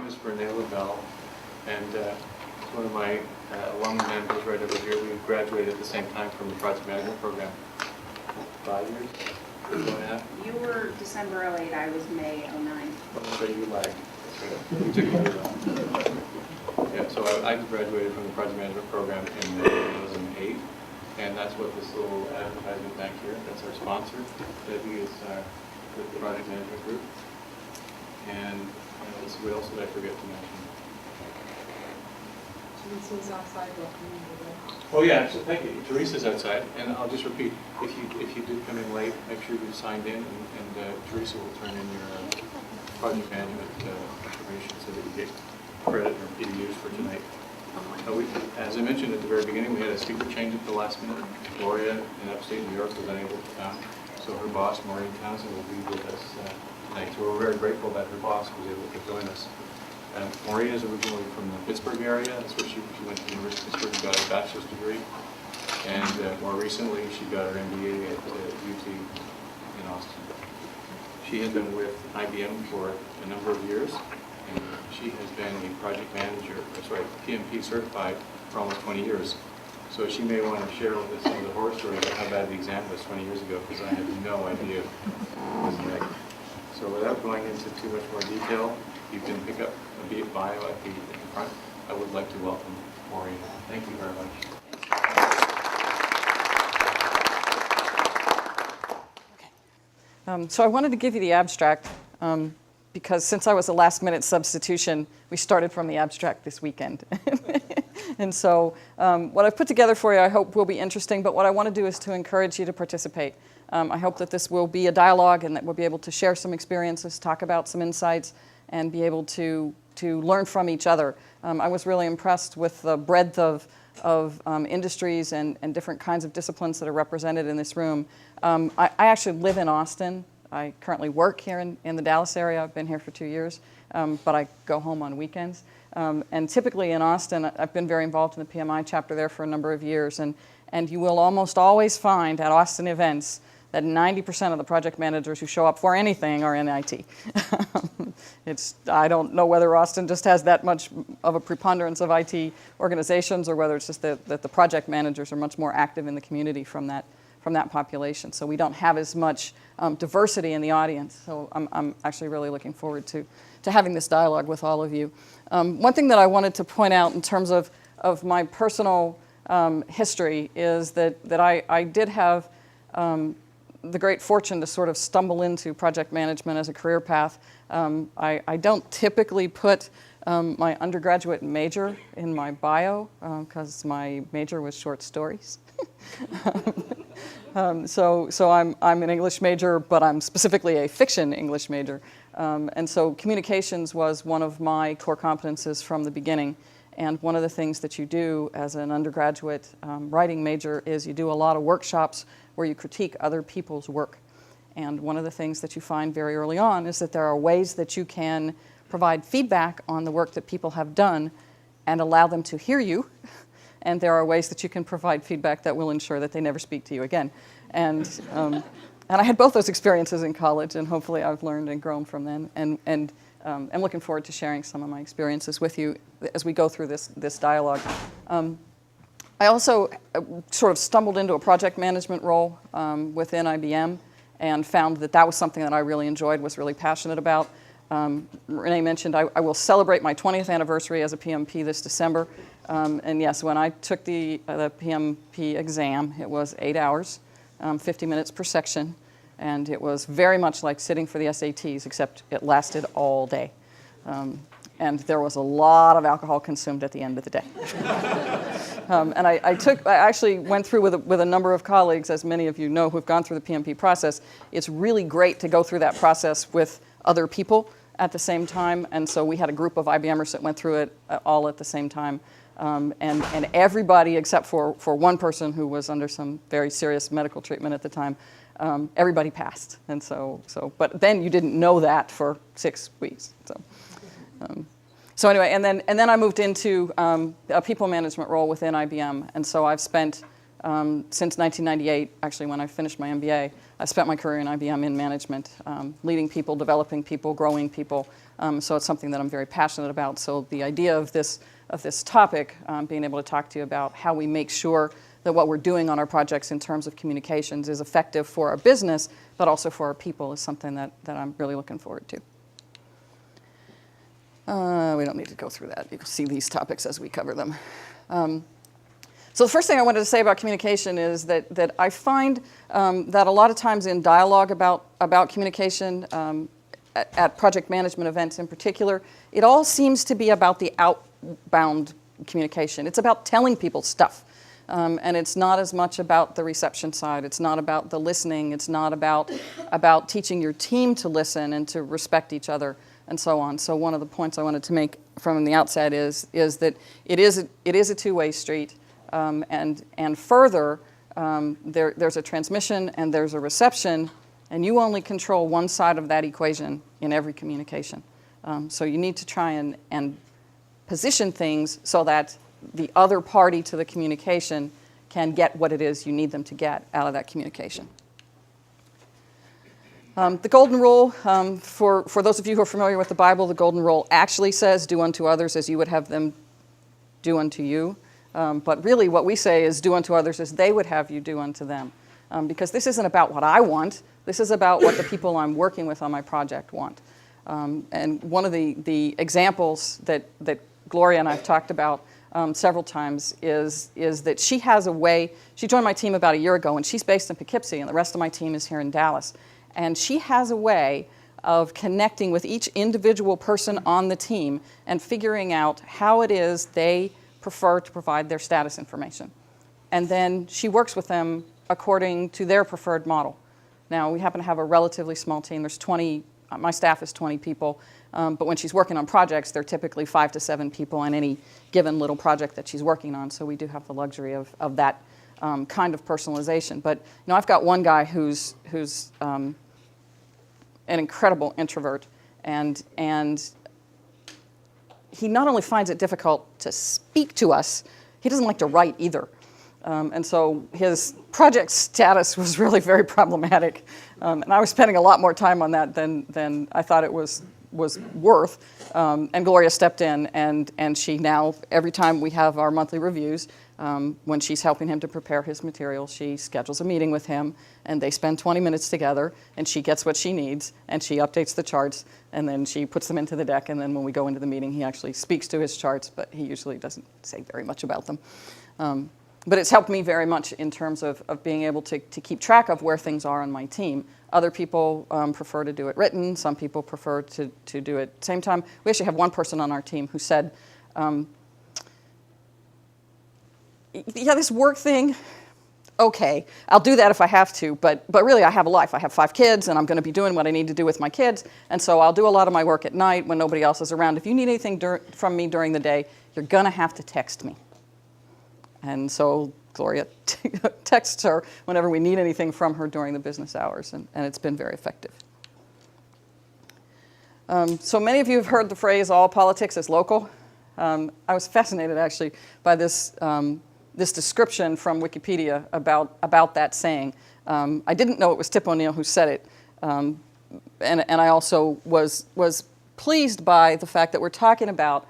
is Renee Bell, and one of my alumni members right over here. We graduated at the same time from the project management program. 5 years? 4.5? You were December 08, I was May 09. So you lagged. You took it over. Yeah, so I graduated from the project management program in 2008, and that's what this little advertisement back here, that's our sponsor. Debbie is the project management group. And let's see, what else did I forget to mention? Teresa's outside welcoming you. Oh yeah, so thank you. Teresa's outside, and I'll just repeat, if you did come in late, make sure you signed in, and Teresa will turn in your project management information so that you get credit or PDUs for tonight. As I mentioned at the very beginning, we had a speaker change at the last minute. Gloria in upstate New York was unable to come, so her boss, Maureen Townsend, will be with us tonight. So we're very grateful that her boss was able to join us. Maureen is originally from the Pittsburgh area. That's where she went to the University of Pittsburgh and got her bachelor's degree. And more recently, she got her MBA at UT in Austin. She has been with IBM for a number of years, and she has been a project manager, PMP certified for almost 20 years. So she may want to share with us some of the horror stories about how bad the exam was 20 years ago, because I had no idea. So without going into too much more detail, you can pick up a bio at the front. I would like to welcome Maureen. Thank you very much. So I wanted to give you the abstract because since I was a last-minute substitution, we started from the abstract this weekend. And so what I've put together for you I hope will be interesting, but what I want to do is to encourage you to participate. I hope that this will be a dialogue and that we'll be able to share some experiences, talk about some insights, and be able to learn from each other. I was really impressed with the breadth of industries and different kinds of disciplines that are represented in this room. I actually live in Austin. I currently work here in the Dallas area. I've been here for 2 years, but I go home on weekends. And typically in Austin, I've been very involved in the PMI chapter there for a number of years, and you will almost always find at Austin events that 90% of the project managers who show up for anything are in IT. I don't know whether Austin just has that much of a preponderance of IT organizations or whether it's just that the project managers are much more active in the community from that population. So we don't have as much diversity in the audience. So I'm actually really looking forward to having this dialogue with all of you. One thing that I wanted to point out in terms of my personal history is that I did have the great fortune to sort of stumble into project management as a career path. I don't typically put my undergraduate major in my bio because my major was short stories. So I'm an English major, but I'm specifically a fiction English major. And so communications was one of my core competences from the beginning. And one of the things that you do as an undergraduate writing major is you do a lot of workshops where you critique other people's work. And one of the things that you find very early on is that there are ways that you can provide feedback on the work that people have done and allow them to hear you. And there are ways that you can provide feedback that will ensure that they never speak to you again. And I had both those experiences in college, and hopefully I've learned and grown from them. And I'm looking forward to sharing some of my experiences with you as we go through this dialogue. I also sort of stumbled into a project management role within IBM and found that was something that I really enjoyed, was really passionate about. Renee mentioned I will celebrate my 20th anniversary as a PMP this December. And yes, when I took the PMP exam, it was 8 hours, 50 minutes per section. And it was very much like sitting for the SATs, except it lasted all day. And there was a lot of alcohol consumed at the end of the day. And I actually went through with a number of colleagues, as many of you know who've gone through the PMP process. It's really great to go through that process with other people at the same time. And so we had a group of IBMers that went through it all at the same time. And everybody except for one person who was under some very serious medical treatment at the time, everybody passed. And but then you didn't know that for 6 weeks. So anyway, and then I moved into a people management role within IBM, and so I've spent since 1998, actually when I finished my MBA, I spent my career in IBM in management, leading people, developing people, growing people. So it's something that I'm very passionate about. So the idea of this topic, being able to talk to you about how we make sure that what we're doing on our projects in terms of communications is effective for our business, but also for our people, is something that I'm really looking forward to. We don't need to go through that. You can see these topics as we cover them. So the first thing I wanted to say about communication is that I find that a lot of times in dialogue about communication, at project management events in particular, it all seems to be about the outbound communication. It's about telling people stuff. And it's not as much about the reception side. It's not about the listening. It's not about teaching your team to listen and to respect each other and so on. So one of the points I wanted to make from the outset is that it is a two-way street. And further, there's a transmission and there's a reception, and you only control one side of that equation in every communication. So you need to try and position things so that the other party to the communication can get what it is you need them to get out of that communication. The golden rule, for those of you who are familiar with the Bible, the golden rule actually says, do unto others as you would have them do unto you. But really what we say is do unto others as they would have you do unto them. Because this isn't about what I want. This is about what the people I'm working with on my project want. And one of the examples that Gloria and I have talked about several times is that she has a way. She joined my team about a year ago, and she's based in Poughkeepsie, and the rest of my team is here in Dallas. And she has a way of connecting with each individual person on the team and figuring out how it is they prefer to provide their status information. And then she works with them according to their preferred model. Now, we happen to have a relatively small team. There's 20, my staff is 20 people. But when she's working on projects, they're typically 5 to 7 people on any given little project that she's working on. So we do have the luxury of that kind of personalization. But I've got one guy who's an incredible introvert, and he not only finds it difficult to speak to us, he doesn't like to write either. And so his project status was really very problematic. And I was spending a lot more time on that than I thought it was worth. And Gloria stepped in, and she now, every time we have our monthly reviews, when she's helping him to prepare his material, she schedules a meeting with him, and they spend 20 minutes together, and she gets what she needs, and she updates the charts, and then she puts them into the deck, and then when we go into the meeting, he actually speaks to his charts, but he usually doesn't say very much about them. But it's helped me very much in terms of being able to keep track of where things are on my team. Other people prefer to do it written. Some people prefer to do it at the same time. We actually have one person on our team who said, yeah, this work thing, okay, I'll do that if I have to, but really I have a life. I have 5 kids, and I'm going to be doing what I need to do with my kids, and so I'll do a lot of my work at night when nobody else is around. If you need anything from me during the day, you're going to have to text me. And so Gloria texts her whenever we need anything from her during the business hours, and it's been very effective. So many of you have heard the phrase, all politics is local. I was fascinated, actually, by this description from Wikipedia about that saying. I didn't know it was Tip O'Neill who said it, and I also was pleased by the fact that we're talking about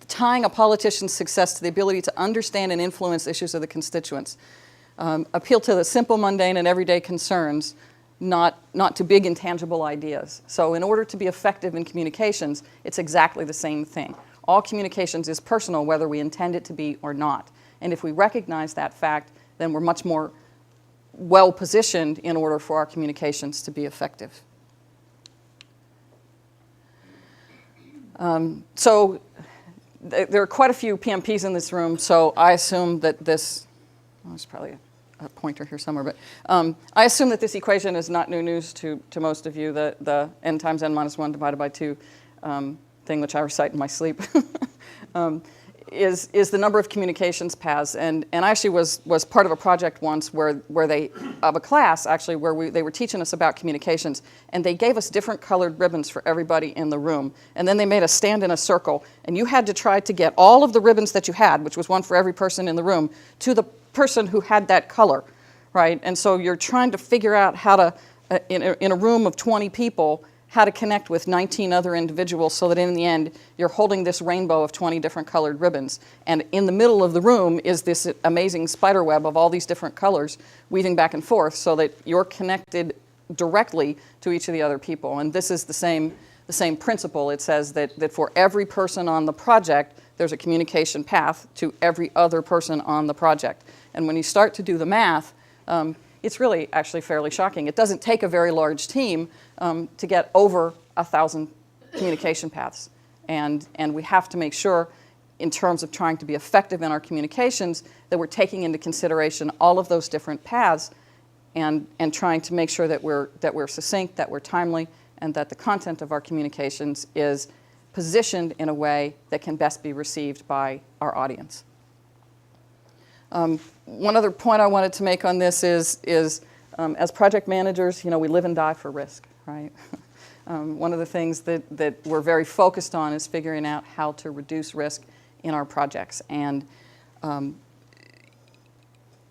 tying a politician's success to the ability to understand and influence issues of the constituents. Appeal to the simple, mundane, and everyday concerns, not to big, intangible ideas. So in order to be effective in communications, it's exactly the same thing. All communications is personal, whether we intend it to be or not. And if we recognize that fact, then we're much more well-positioned in order for our communications to be effective. So there are quite a few PMPs in this room, so I assume that this, well, there's probably a pointer here somewhere, but I assume that this equation is not new news to most of you, the n times n minus 1 divided by 2 thing, which I recite in my sleep, is the number of communications paths. And I actually was part of a project once where they, of a class actually, where they were teaching us about communications, and they gave us different colored ribbons for everybody in the room. And then they made us stand in a circle, and you had to try to get all of the ribbons that you had, which was one for every person in the room, to the person who had that color, right? And so you're trying to figure out how to, in a room of 20 people, how to connect with 19 other individuals so that in the end you're holding this rainbow of 20 different colored ribbons. And in the middle of the room is this amazing spider web of all these different colors weaving back and forth so that you're connected directly to each of the other people. And this is the same principle. It says that for every person on the project, there's a communication path to every other person on the project. And when you start to do the math, it's really actually fairly shocking. It doesn't take a very large team to get over 1,000 communication paths. And we have to make sure, in terms of trying to be effective in our communications, that we're taking into consideration all of those different paths and trying to make sure that we're succinct, that we're timely, and that the content of our communications is positioned in a way that can best be received by our audience. One other point I wanted to make on this is as project managers, we live and die for risk, right? One of the things that we're very focused on is figuring out how to reduce risk in our projects. And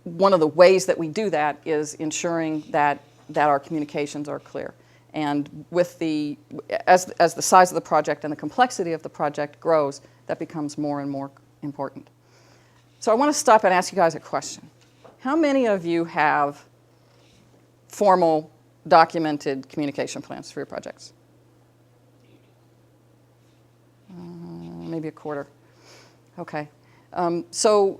one of the ways that we do that is ensuring that our communications are clear. And as the size of the project and the complexity of the project grows, that becomes more and more important. So I want to stop and ask you guys a question. How many of you have formal, documented communication plans for your projects? Maybe a quarter. Okay. So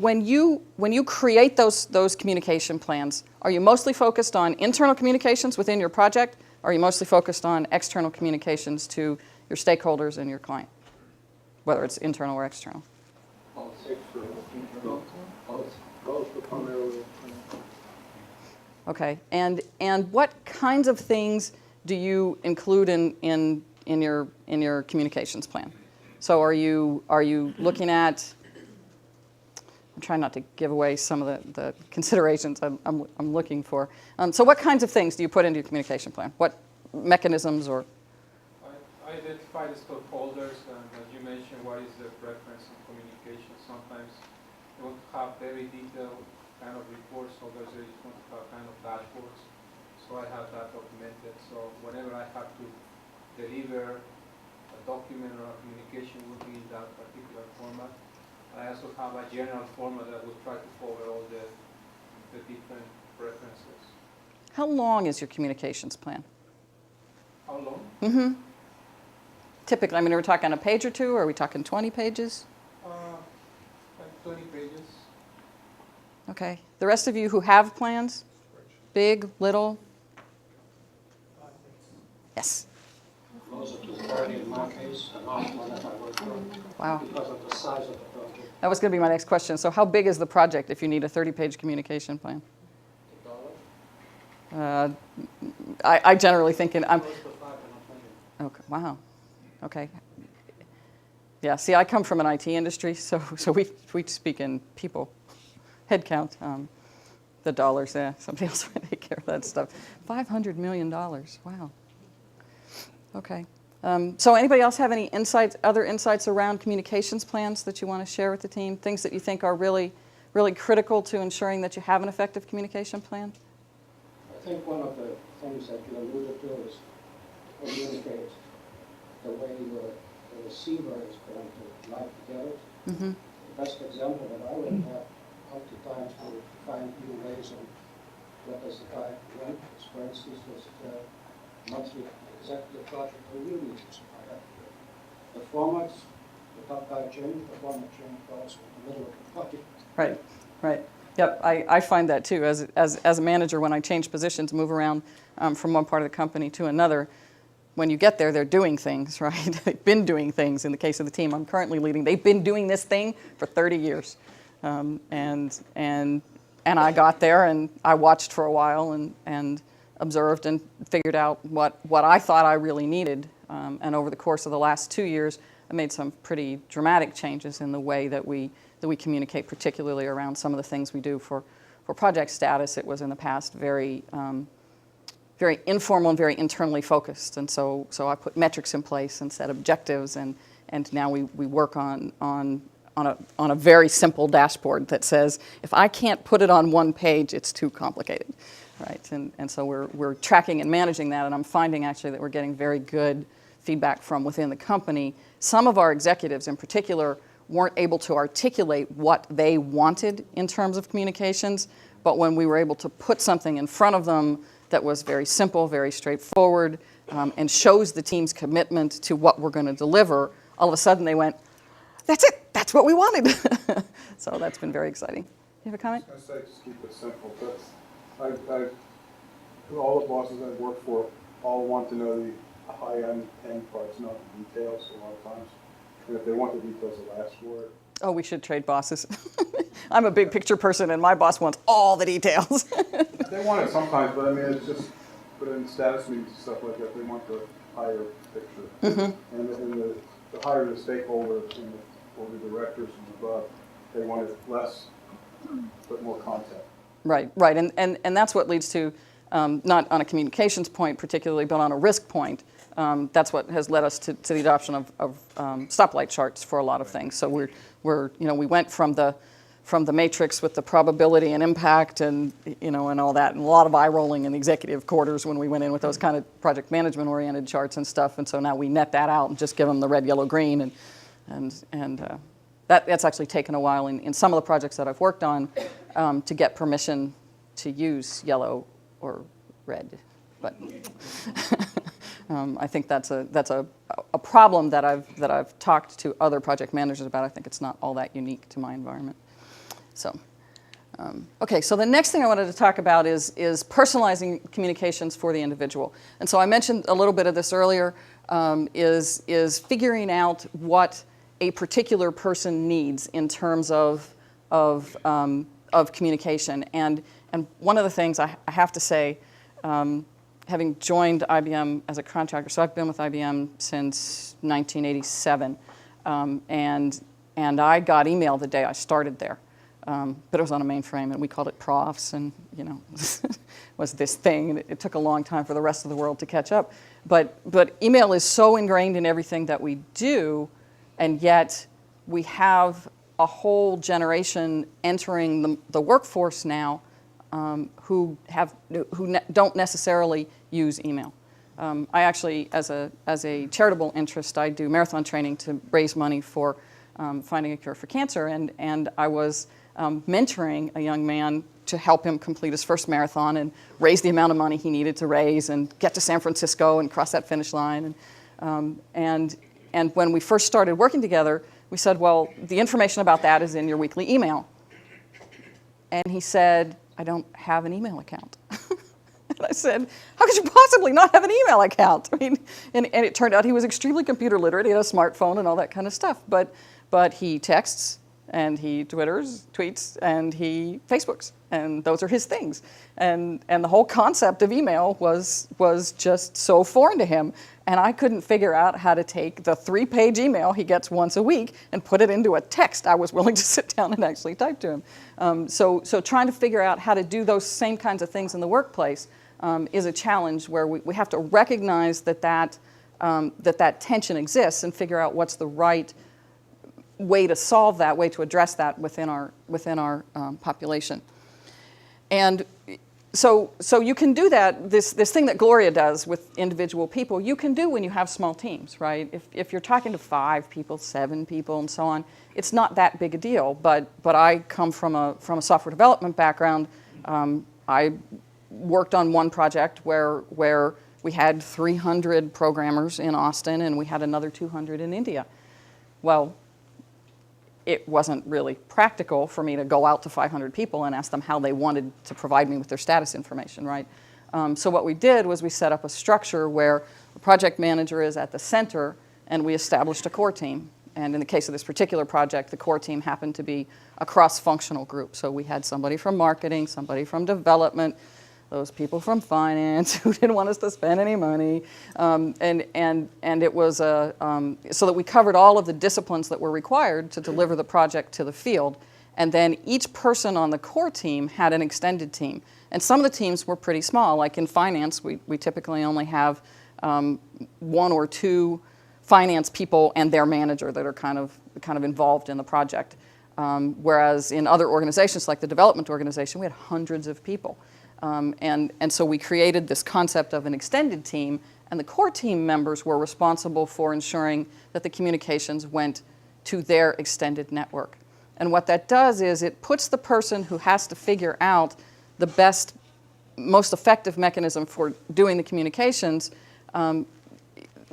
when you create those communication plans, are you mostly focused on internal communications within your project, or are you mostly focused on external communications to your stakeholders and your client, whether it's internal or external? Okay, and what kinds of things do you include in your communications plan? So are you looking at? I'm trying not to give away some of the considerations I'm looking for. So what kinds of things do you put into your communication plan? What mechanisms or? I identify the stakeholders, and as you mentioned, what is the preference in communication. Sometimes you want to have very detailed kind of reports, others they just want to have kind of dashboards. So I have that documented. So whenever I have to deliver a document or a communication will be in that particular format. I also have a general format that will try to cover all the different preferences. How long is your communications plan? How long? Mm-hmm. Typically, are we talking a page or two, or are we talking 20 pages? Like 20 pages. Okay. The rest of you who have plans? Big, little? Yes. Closer to 30 in my case, and last one that I worked on. Wow. Because of the size of the project. That was going to be my next question. So how big is the project if you need a 30-page communication plan? I generally think I'm. Close to 5 and Okay. Wow. Okay. Yeah. See, I come from an IT industry, so we speak in people, head count, the dollars. Yeah. Somebody else will take care of that stuff. $500 million. Wow. Okay. So anybody else have any other insights around communications plans that you want to share with the team? Things that you think are really, really critical to ensuring that you have an effective communication plan? I think one of the things that you alluded to is communicate the way the receiver is going to like to get it. Mm-hmm. The best example that I would have oftentimes to find new ways on what does the guy want. For instance, was monthly executive project review meetings. The formats, the top guy changed, the format changed also in the middle of the project. Right, right. Yep, I find that too. As a manager, when I change positions, move around from one part of the company to another, when you get there, they're doing things, right? They've been doing things. In the case of the team I'm currently leading, they've been doing this thing for 30 years. And I got there and I watched for a while and observed and figured out what I thought I really needed. And over the course of the last 2 years, I made some pretty dramatic changes in the way that we communicate, particularly around some of the things we do for project status. It was in the past very informal and very internally focused. And so I put metrics in place and set objectives, and now we work on on a very simple dashboard that says, if I can't put it on one page, it's too complicated, right? And so we're tracking and managing that, and I'm finding actually that we're getting very good feedback from within the company. Some of our executives in particular weren't able to articulate what they wanted in terms of communications, but when we were able to put something in front of them that was very simple, very straightforward, and shows the team's commitment to what we're going to deliver, all of a sudden they went, that's it, that's what we wanted. So that's been very exciting. You have a comment? I was going to say, just keep it simple. All the bosses I've worked for all want to know the high-end parts, not the details a lot of times. And if they want the details, they'll ask for it. Oh, we should trade bosses. I'm a big picture person, and my boss wants all the details. They want it sometimes, but I mean, it's just, but in status meetings and stuff like that, they want the higher picture. Mm-hmm. And the higher the stakeholders and or the directors and above, they want it less, but more content. Right, and that's what leads to, not on a communications point particularly, but on a risk point. That's what has led us to the adoption of stoplight charts for a lot of things. So we went from the matrix with the probability and impact and and all that, and a lot of eye rolling in the executive quarters when we went in with those kind of project management oriented charts and stuff. And so now we net that out and just give them the red, yellow, green, and that's actually taken a while in some of the projects that I've worked on to get permission to use yellow or red, but. I think that's a problem that I've talked to other project managers about. I think it's not all that unique to my environment. So, okay. So the next thing I wanted to talk about is personalizing communications for the individual. And so I mentioned a little bit of this earlier. Is figuring out what a particular person needs in terms of communication. And one of the things I have to say. Having joined IBM as a contractor, so I've been with IBM since 1987, and I got email the day I started there, but it was on a mainframe, and we called it profs, and was this thing, and it took a long time for the rest of the world to catch up. But email is so ingrained in everything that we do, and yet we have a whole generation entering the workforce now. Who don't necessarily use email. I actually, as a charitable interest, I do marathon training to raise money for finding a cure for cancer, and I was mentoring a young man to help him complete his first marathon and raise the amount of money he needed to raise and get to San Francisco and cross that finish line. And when we first started working together, we said, well, the information about that is in your weekly email. And he said, I don't have an email account. And I said, how could you possibly not have an email account? I mean, and it turned out he was extremely computer literate. He had a smartphone and all that kind of stuff. But he texts, and he tweets, and he Facebooks. And those are his things. And the whole concept of email was just so foreign to him. And I couldn't figure out how to take the 3-page email he gets once a week and put it into a text I was willing to sit down and actually type to him. So trying to figure out how to do those same kinds of things in the workplace is a challenge where we have to recognize that tension exists and figure out what's the right way to solve that, way to address that within our population. And so you can do that, this thing that Gloria does with individual people, you can do when you have small teams, right? If you're talking to 5 people, 7 people, and so on, it's not that big a deal. But I come from a software development background. I worked on one project where we had 300 programmers in Austin, and we had another 200 in India. Well, it wasn't really practical for me to go out to 500 people and ask them how they wanted to provide me with their status information, right? So what we did was we set up a structure where the project manager is at the center, and we established a core team. And in the case of this particular project, the core team happened to be a cross-functional group. So we had somebody from marketing, somebody from development, those people from finance who didn't want us to spend any money, and it was so that we covered all of the disciplines that were required to deliver the project to the field, and then each person on the core team had an extended team, and some of the teams were pretty small. Like in finance, we typically only have 1 or 2 finance people and their manager that are kind of involved in the project. Whereas in other organizations, like the development organization, we had hundreds of people. And so we created this concept of an extended team, and the core team members were responsible for ensuring that the communications went to their extended network. And what that does is it puts the person who has to figure out the best, most effective mechanism for doing the communications,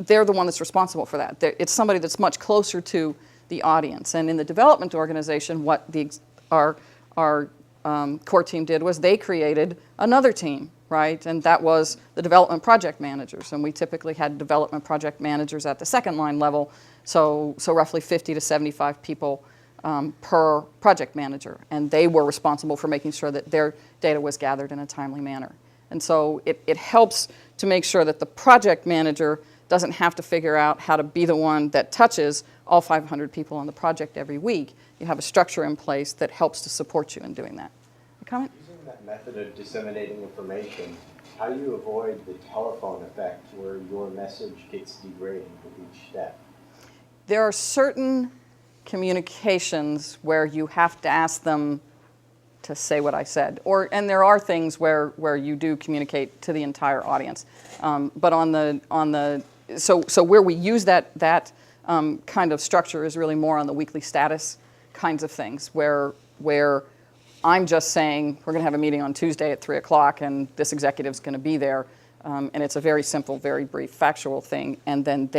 they're the one that's responsible for that. It's somebody that's much closer to the audience. And in the development organization, what our core team did was they created another team, right? And that was the development project managers. And we typically had development project managers at the second line level, so roughly 50 to 75 people per project manager. And they were responsible for making sure that their data was gathered in a timely manner. And so it helps to make sure that the project manager doesn't have to figure out how to be the one that touches all 500 people on the project every week. You have a structure in place that helps to support you in doing that. A comment? Using that method of disseminating information, how do you avoid the telephone effect where your message gets degraded with each step? There are certain communications where you have to ask them to say what I said, and there are things where you do communicate to the entire audience. But so where we use that kind of structure is really more on the weekly status kinds of things, where I'm just saying we're going to have a meeting on Tuesday at 3 o'clock, and this executive's going to be there, and it's a very simple, very brief, factual thing, and then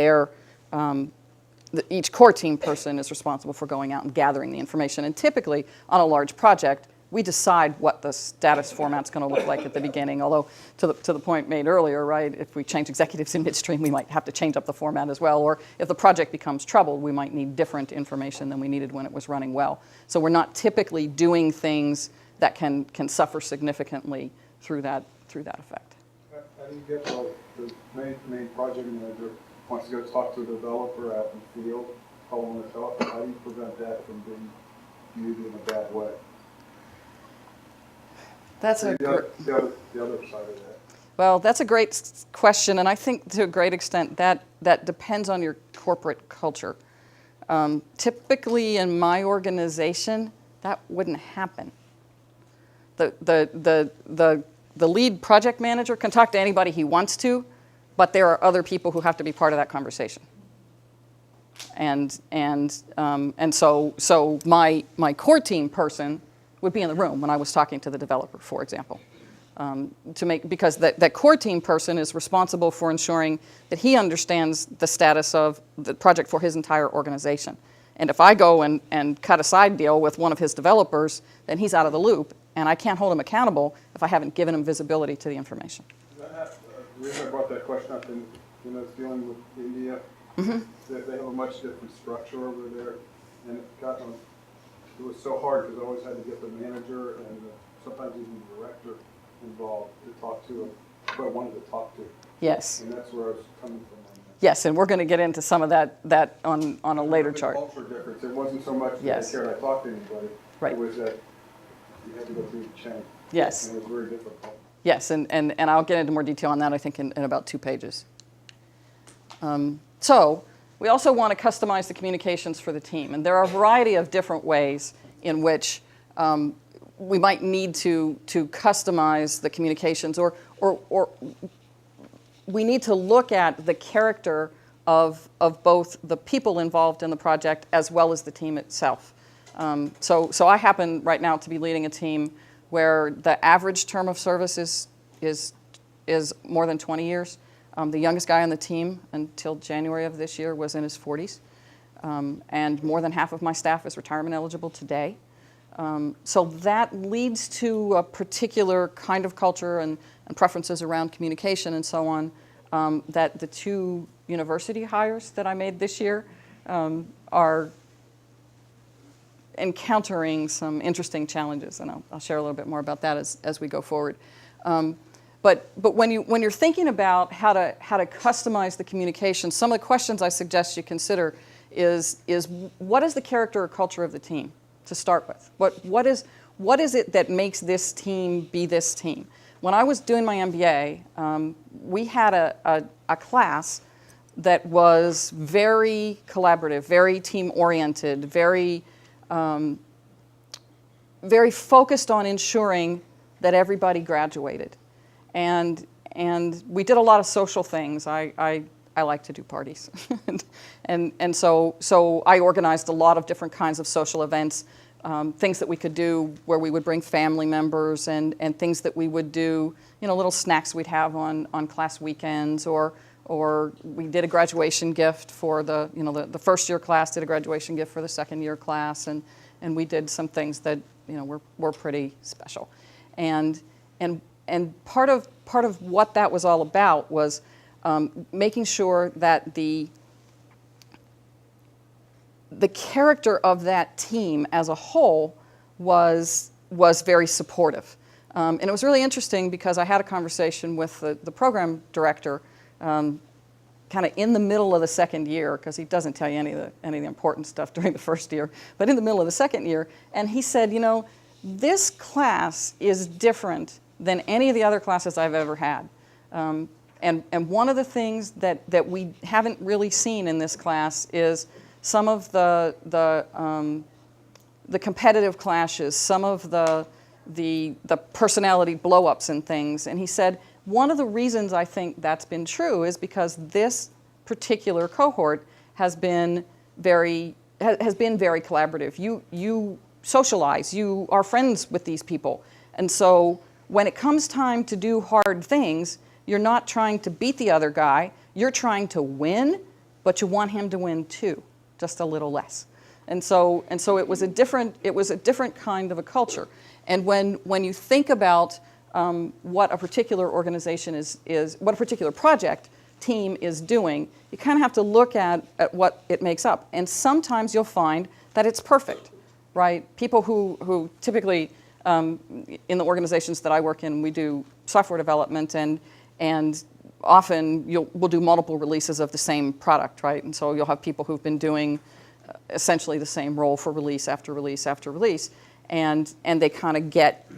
each core team person is responsible for going out and gathering the information. And typically, on a large project, we decide what the status format's going to look like at the beginning, although to the point made earlier, right, if we change executives in midstream, we might have to change up the format as well, or if the project becomes troubled, we might need different information than we needed when it was running well. So we're not typically doing things that can suffer significantly through that effect. How do you get the main project manager wants to go talk to a developer out in the field, call on the telephone? How do you prevent that from being viewed in a bad way? That's the other side of that. Well, that's a great question, and I think to a great extent that depends on your corporate culture. Typically in my organization, that wouldn't happen. The lead project manager can talk to anybody he wants to, but there are other people who have to be part of that conversation. And so my core team person would be in the room when I was talking to the developer, for example, because that core team person is responsible for ensuring that he understands the status of the project for his entire organization. And if I go and cut a side deal with one of his developers, then he's out of the loop, and I can't hold him accountable if I haven't given him visibility to the information. The reason I brought that question up, and dealing with India, they have a much different structure over there, and it was so hard because I always had to get the manager and sometimes even the director involved to talk to who I wanted to talk to. Yes. And that's where I was coming from. Yes, and we're going to get into some of that on a later chart. The culture difference. It wasn't so much that I cared I talked to anybody. Right. It was that you had to go through the chain. Yes. And it was very difficult. Yes, and I'll get into more detail on that, I think, in about 2 pages. So we also want to customize the communications for the team. And there are a variety of different ways in which we might need to customize the communications, or we need to look at the character of both the people involved in the project as well as the team itself. So I happen right now to be leading a team where the average term of service is more than 20 years. The youngest guy on the team until January of this year was in his 40s. And more than half of my staff is retirement eligible today. So that leads to a particular kind of culture and preferences around communication and so on, that the 2 university hires that I made this year are encountering some interesting challenges, and I'll share a little bit more about that as we go forward. But when you're thinking about how to customize the communication, some of the questions I suggest you consider is what is the character or culture of the team to start with? What is it that makes this team be this team? When I was doing my MBA, we had a class that was very collaborative, very team-oriented, very very focused on ensuring that everybody graduated. And we did a lot of social things. I like to do parties. and so I organized a lot of different kinds of social events, things that we could do where we would bring family members, and things that we would do, little snacks we'd have on class weekends, or we did a graduation gift for the first year class, did a graduation gift for the second year class, and we did some things that were pretty special. And part of what that was all about was making sure that the character of that team as a whole was very supportive. And it was really interesting because I had a conversation with the program director kind of in the middle of the second year, because he doesn't tell you any of the important stuff during the first year, but in the middle of the second year, and he said, this class is different than any of the other classes I've ever had. And one of the things that we haven't really seen in this class is some of the competitive clashes, some of the personality blow-ups and things. And he said, one of the reasons I think that's been true is because this particular cohort has been very collaborative. You socialize, you are friends with these people. And so when it comes time to do hard things, you're not trying to beat the other guy, you're trying to win, but you want him to win too, just a little less. And so it was a different kind of a culture. And when you think about what a particular organization is, what a particular project team is doing, you kind of have to look at what it makes up. And sometimes you'll find that it's perfect, right? People who typically, in the organizations that I work in, we do software development, and often we'll do multiple releases of the same product, right? And so you'll have people who've been doing essentially the same role for release after release after release, and they kind of get,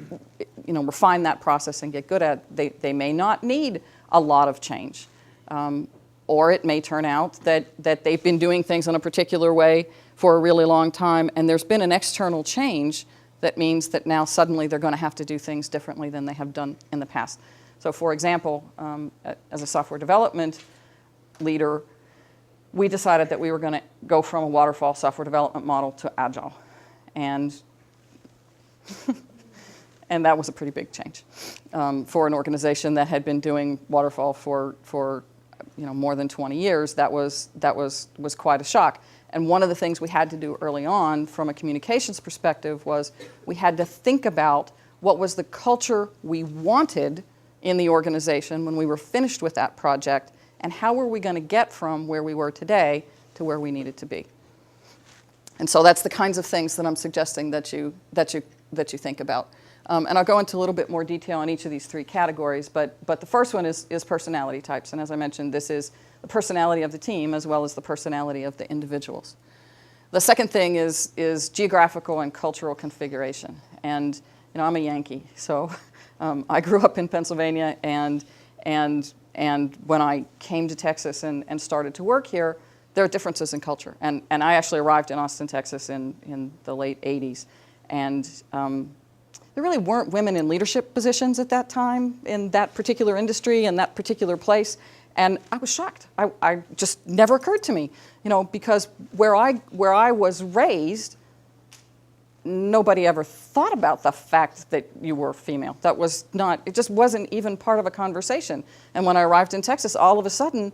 refine that process and get good at it. They may not need a lot of change. Or it may turn out that they've been doing things in a particular way for a really long time, and there's been an external change that means that now suddenly they're going to have to do things differently than they have done in the past. So for example, as a software development leader, we decided that we were going to go from a waterfall software development model to Agile. And that was a pretty big change for an organization that had been doing waterfall for more than 20 years. That was quite a shock. And one of the things we had to do early on from a communications perspective was we had to think about what was the culture we wanted in the organization when we were finished with that project, and how were we going to get from where we were today to where we needed to be. And so that's the kinds of things that I'm suggesting that you think about. And I'll go into a little bit more detail on each of these three categories, but the first one is personality types. And as I mentioned, this is the personality of the team as well as the personality of the individuals. The second thing is geographical and cultural configuration. And I'm a Yankee, so I grew up in Pennsylvania, and when I came to Texas and started to work here, there are differences in culture. And I actually arrived in Austin, Texas in the late 80s. And there really weren't women in leadership positions at that time in that particular industry, in that particular place. And I was shocked. I just never occurred to me, because where I was raised, nobody ever thought about the fact that you were female. That was not, it just wasn't even part of a conversation. And when I arrived in Texas, all of a sudden,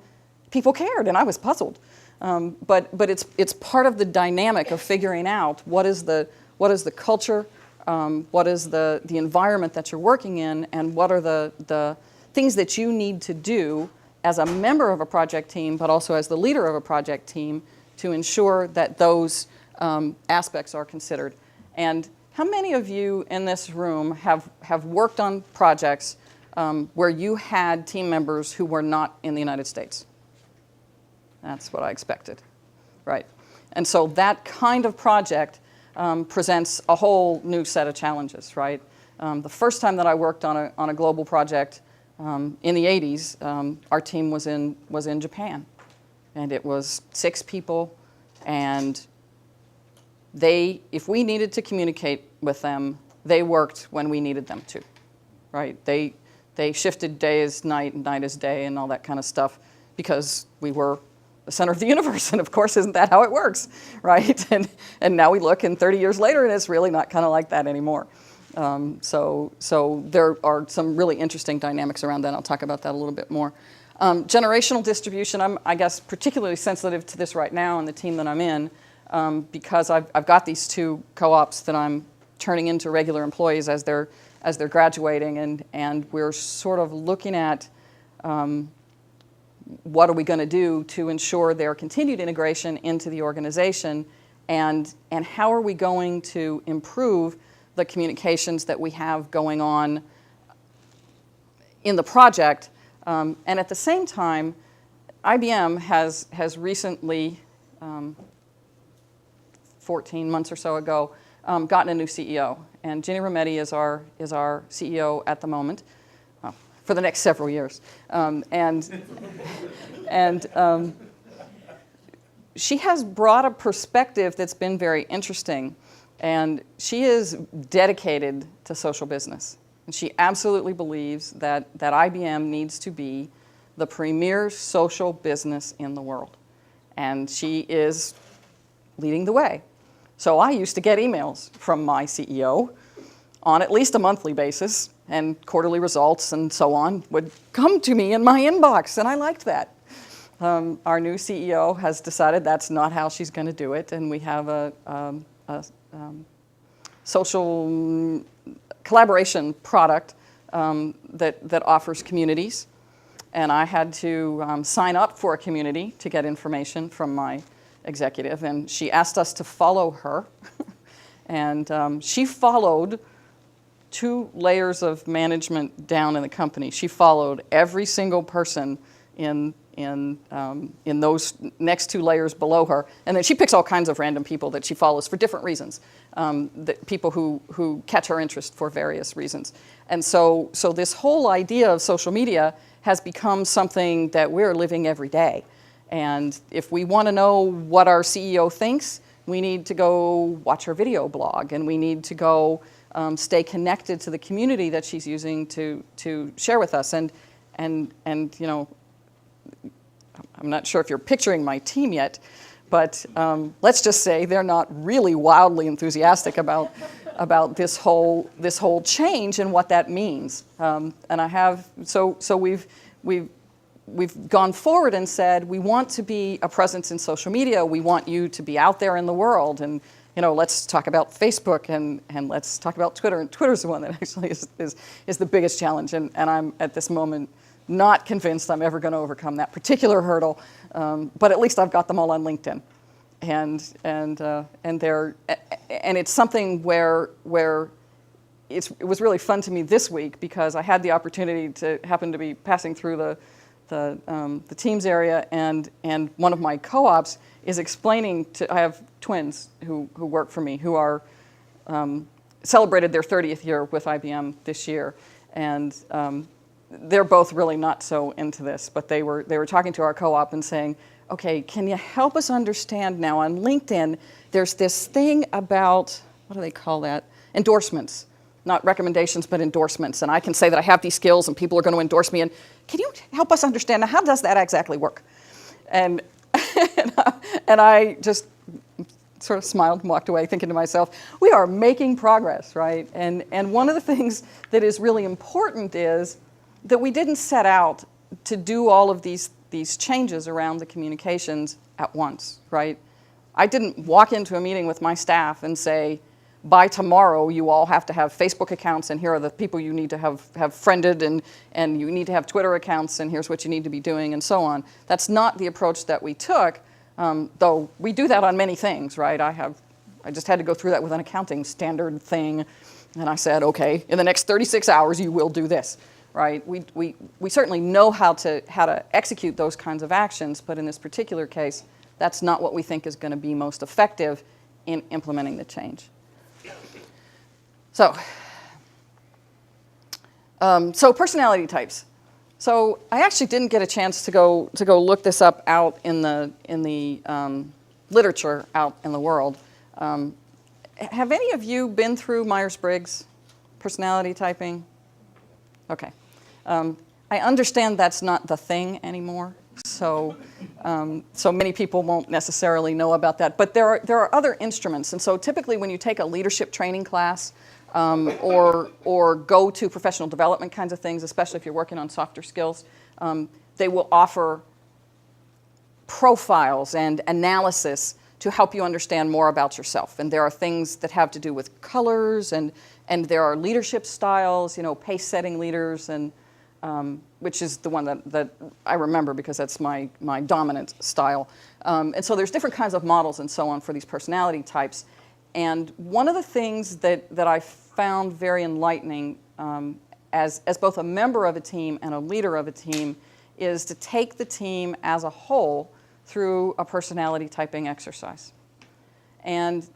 people cared, and I was puzzled. But it's part of the dynamic of figuring out what is the culture, what is the environment that you're working in, and what are the things that you need to do as a member of a project team, but also as the leader of a project team, to ensure that those aspects are considered. And how many of you in this room have worked on projects where you had team members who were not in the United States? That's what I expected, right? And so that kind of project presents a whole new set of challenges, right? The first time that I worked on a global project in the 80s, our team was in Japan. and it was 6 people, and they, if we needed to communicate with them, they worked when we needed them to, right? They shifted day as night and night as day and all that kind of stuff because we were the center of the universe, and of course, isn't that how it works, right? And now we look, and 30 years later, and it's really not kind of like that anymore. So there are some really interesting dynamics around that. I'll talk about that a little bit more. Generational distribution, I'm, I guess, particularly sensitive to this right now in the team that I'm in, because I've got these 2 co-ops that I'm turning into regular employees as they're graduating, and we're sort of looking at what are we going to do to ensure their continued integration into the organization, and how are we going to improve the communications that we have going on in the project. And at the same time, IBM has recently, 14 months or so ago, gotten a new CEO. And Ginny Rometty is our CEO at the moment, well, for the next several years. She has brought a perspective that's been very interesting. And she is dedicated to social business. And she absolutely believes that IBM needs to be the premier social business in the world. And she is leading the way. So I used to get emails from my CEO on at least a monthly basis, and quarterly results and so on would come to me in my inbox, and I liked that. Our new CEO has decided that's not how she's going to do it, and we have a social collaboration product that offers communities. And I had to sign up for a community to get information from my executive, and she asked us to follow her. And she followed 2 layers of management down in the company. She followed every single person in those next 2 layers below her. And then she picks all kinds of random people that she follows for different reasons, people who catch her interest for various reasons. And so this whole idea of social media has become something that we're living every day. And if we want to know what our CEO thinks, we need to go watch her video blog, and we need to go stay connected to the community that she's using to share with us. And you know, I'm not sure if you're picturing my team yet, but let's just say they're not really wildly enthusiastic about this whole change and what that means. And I have so we've gone forward and said we want to be a presence in social media. We want you to be out there in the world, and you know, let's talk about Facebook and let's talk about Twitter. And Twitter's the one that actually is the biggest challenge. And I'm at this moment not convinced I'm ever going to overcome that particular hurdle. But at least I've got them all on LinkedIn, and it's something where it was really fun to me this week because I had the opportunity to happen to be passing through the Teams area, and one of my co-ops is explaining to, I have twins who work for me who are celebrated their 30th year with IBM this year, and they're both really not so into this, but they were talking to our co-op and saying, okay, can you help us understand now on LinkedIn, there's this thing about, what do they call that? Endorsements. Not recommendations, but endorsements. And I can say that I have these skills and people are going to endorse me. And can you help us understand, now, how does that exactly work? And I just sort of smiled and walked away thinking to myself, we are making progress, right? And one of the things that is really important is that we didn't set out to do all of these changes around the communications at once, right? I didn't walk into a meeting with my staff and say, by tomorrow, you all have to have Facebook accounts, and here are the people you need to have friended, and you need to have Twitter accounts, and here's what you need to be doing, and so on. That's not the approach that we took, though we do that on many things, right? I just had to go through that with an accounting standard thing, and I said, okay, in the next 36 hours, you will do this, right? We certainly know how to execute those kinds of actions, but in this particular case, that's not what we think is going to be most effective in implementing the change. So personality types. So I actually didn't get a chance to go look this up out in the literature out in the world. Have any of you been through Myers-Briggs personality typing? Okay. I understand that's not the thing anymore, so so many people won't necessarily know about that. But there are other instruments, and so typically when you take a leadership training class or go to professional development kinds of things, especially if you're working on softer skills, they will offer profiles and analysis to help you understand more about yourself. And there are things that have to do with colors, and there are leadership styles, you know, pace-setting leaders, and which is the one that I remember because that's my dominant style. And so there's different kinds of models and so on for these personality types. And one of the things that I found very enlightening as both a member of a team and a leader of a team is to take the team as a whole through a personality typing exercise. And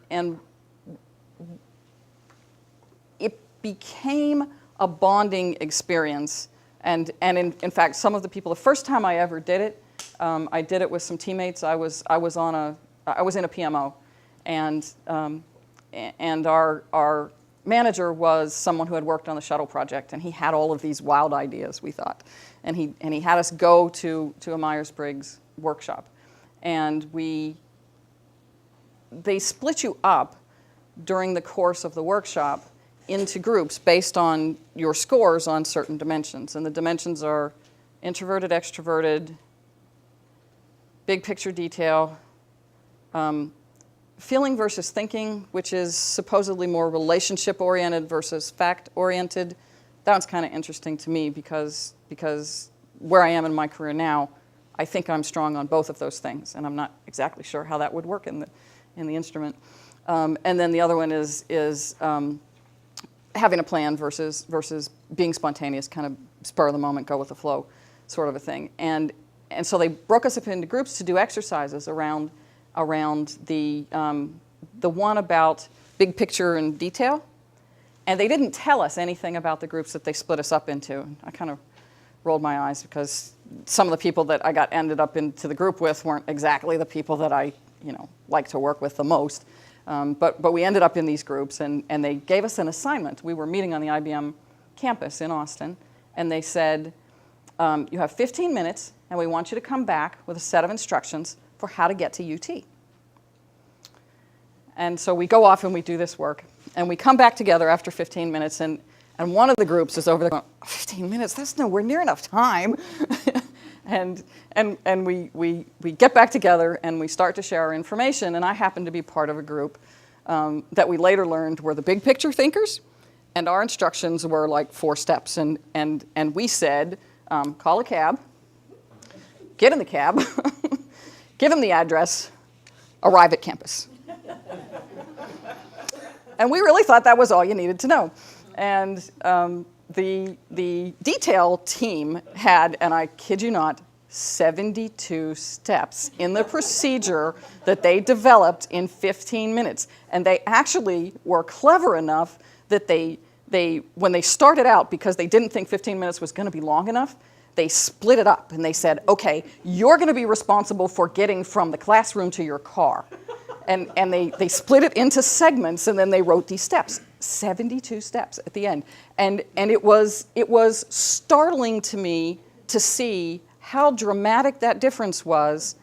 it became a bonding experience. And in fact, some of the people, the first time I ever did it, I did it with some teammates. I was in a PMO, and our manager was someone who had worked on the shuttle project, and he had all of these wild ideas, we thought, and he had us go to a Myers-Briggs workshop, and they split you up during the course of the workshop into groups based on your scores on certain dimensions. And the dimensions are introverted, extroverted, big picture detail, feeling versus thinking, which is supposedly more relationship-oriented versus fact-oriented. That one's kind of interesting to me because where I am in my career now, I think I'm strong on both of those things, and I'm not exactly sure how that would work in the instrument. And then the other one is having a plan versus being spontaneous, kind of spur of the moment, go with the flow sort of a thing. And so they broke us up into groups to do exercises around the one about big picture and detail. And they didn't tell us anything about the groups that they split us up into. I kind of rolled my eyes because some of the people that I ended up into the group with weren't exactly the people that I like to work with the most. But we ended up in these groups, and they gave us an assignment. We were meeting on the IBM campus in Austin, and they said, you have 15 minutes, and we want you to come back with a set of instructions for how to get to UT. And so we go off and we do this work, and we come back together after 15 minutes, and one of the groups is over there going, 15 minutes, that's nowhere near enough time. And we get back together and we start to share our information, and I happen to be part of a group that we later learned were the big picture thinkers, and our instructions were like 4 steps, and we said, call a cab, get in the cab, give them the address, arrive at campus. And we really thought that was all you needed to know. And the detail team had, and I kid you not, 72 steps in the procedure that they developed in 15 minutes. And they actually were clever enough that they when they started out, because they didn't think 15 minutes was going to be long enough, they split it up and they said, okay, you're going to be responsible for getting from the classroom to your car. And they split it into segments, and then they wrote these steps. 72 steps at the end. And it was startling to me to see how dramatic that difference was,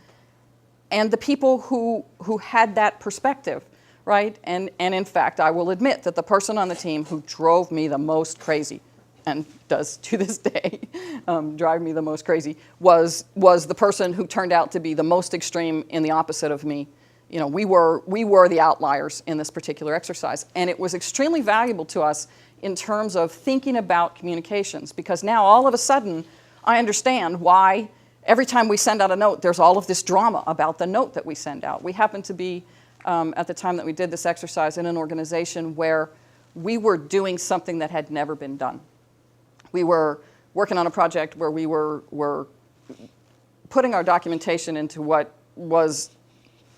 and the people who had that perspective, right? And in fact, I will admit that the person on the team who drove me the most crazy, and does to this day drive me the most crazy, was the person who turned out to be the most extreme in the opposite of me. You know, we were the outliers in this particular exercise, and it was extremely valuable to us in terms of thinking about communications, because now all of a sudden I understand why every time we send out a note there's all of this drama about the note that we send out. We happened to be, at the time that we did this exercise, in an organization where we were doing something that had never been done. We were working on a project where we were putting our documentation into what was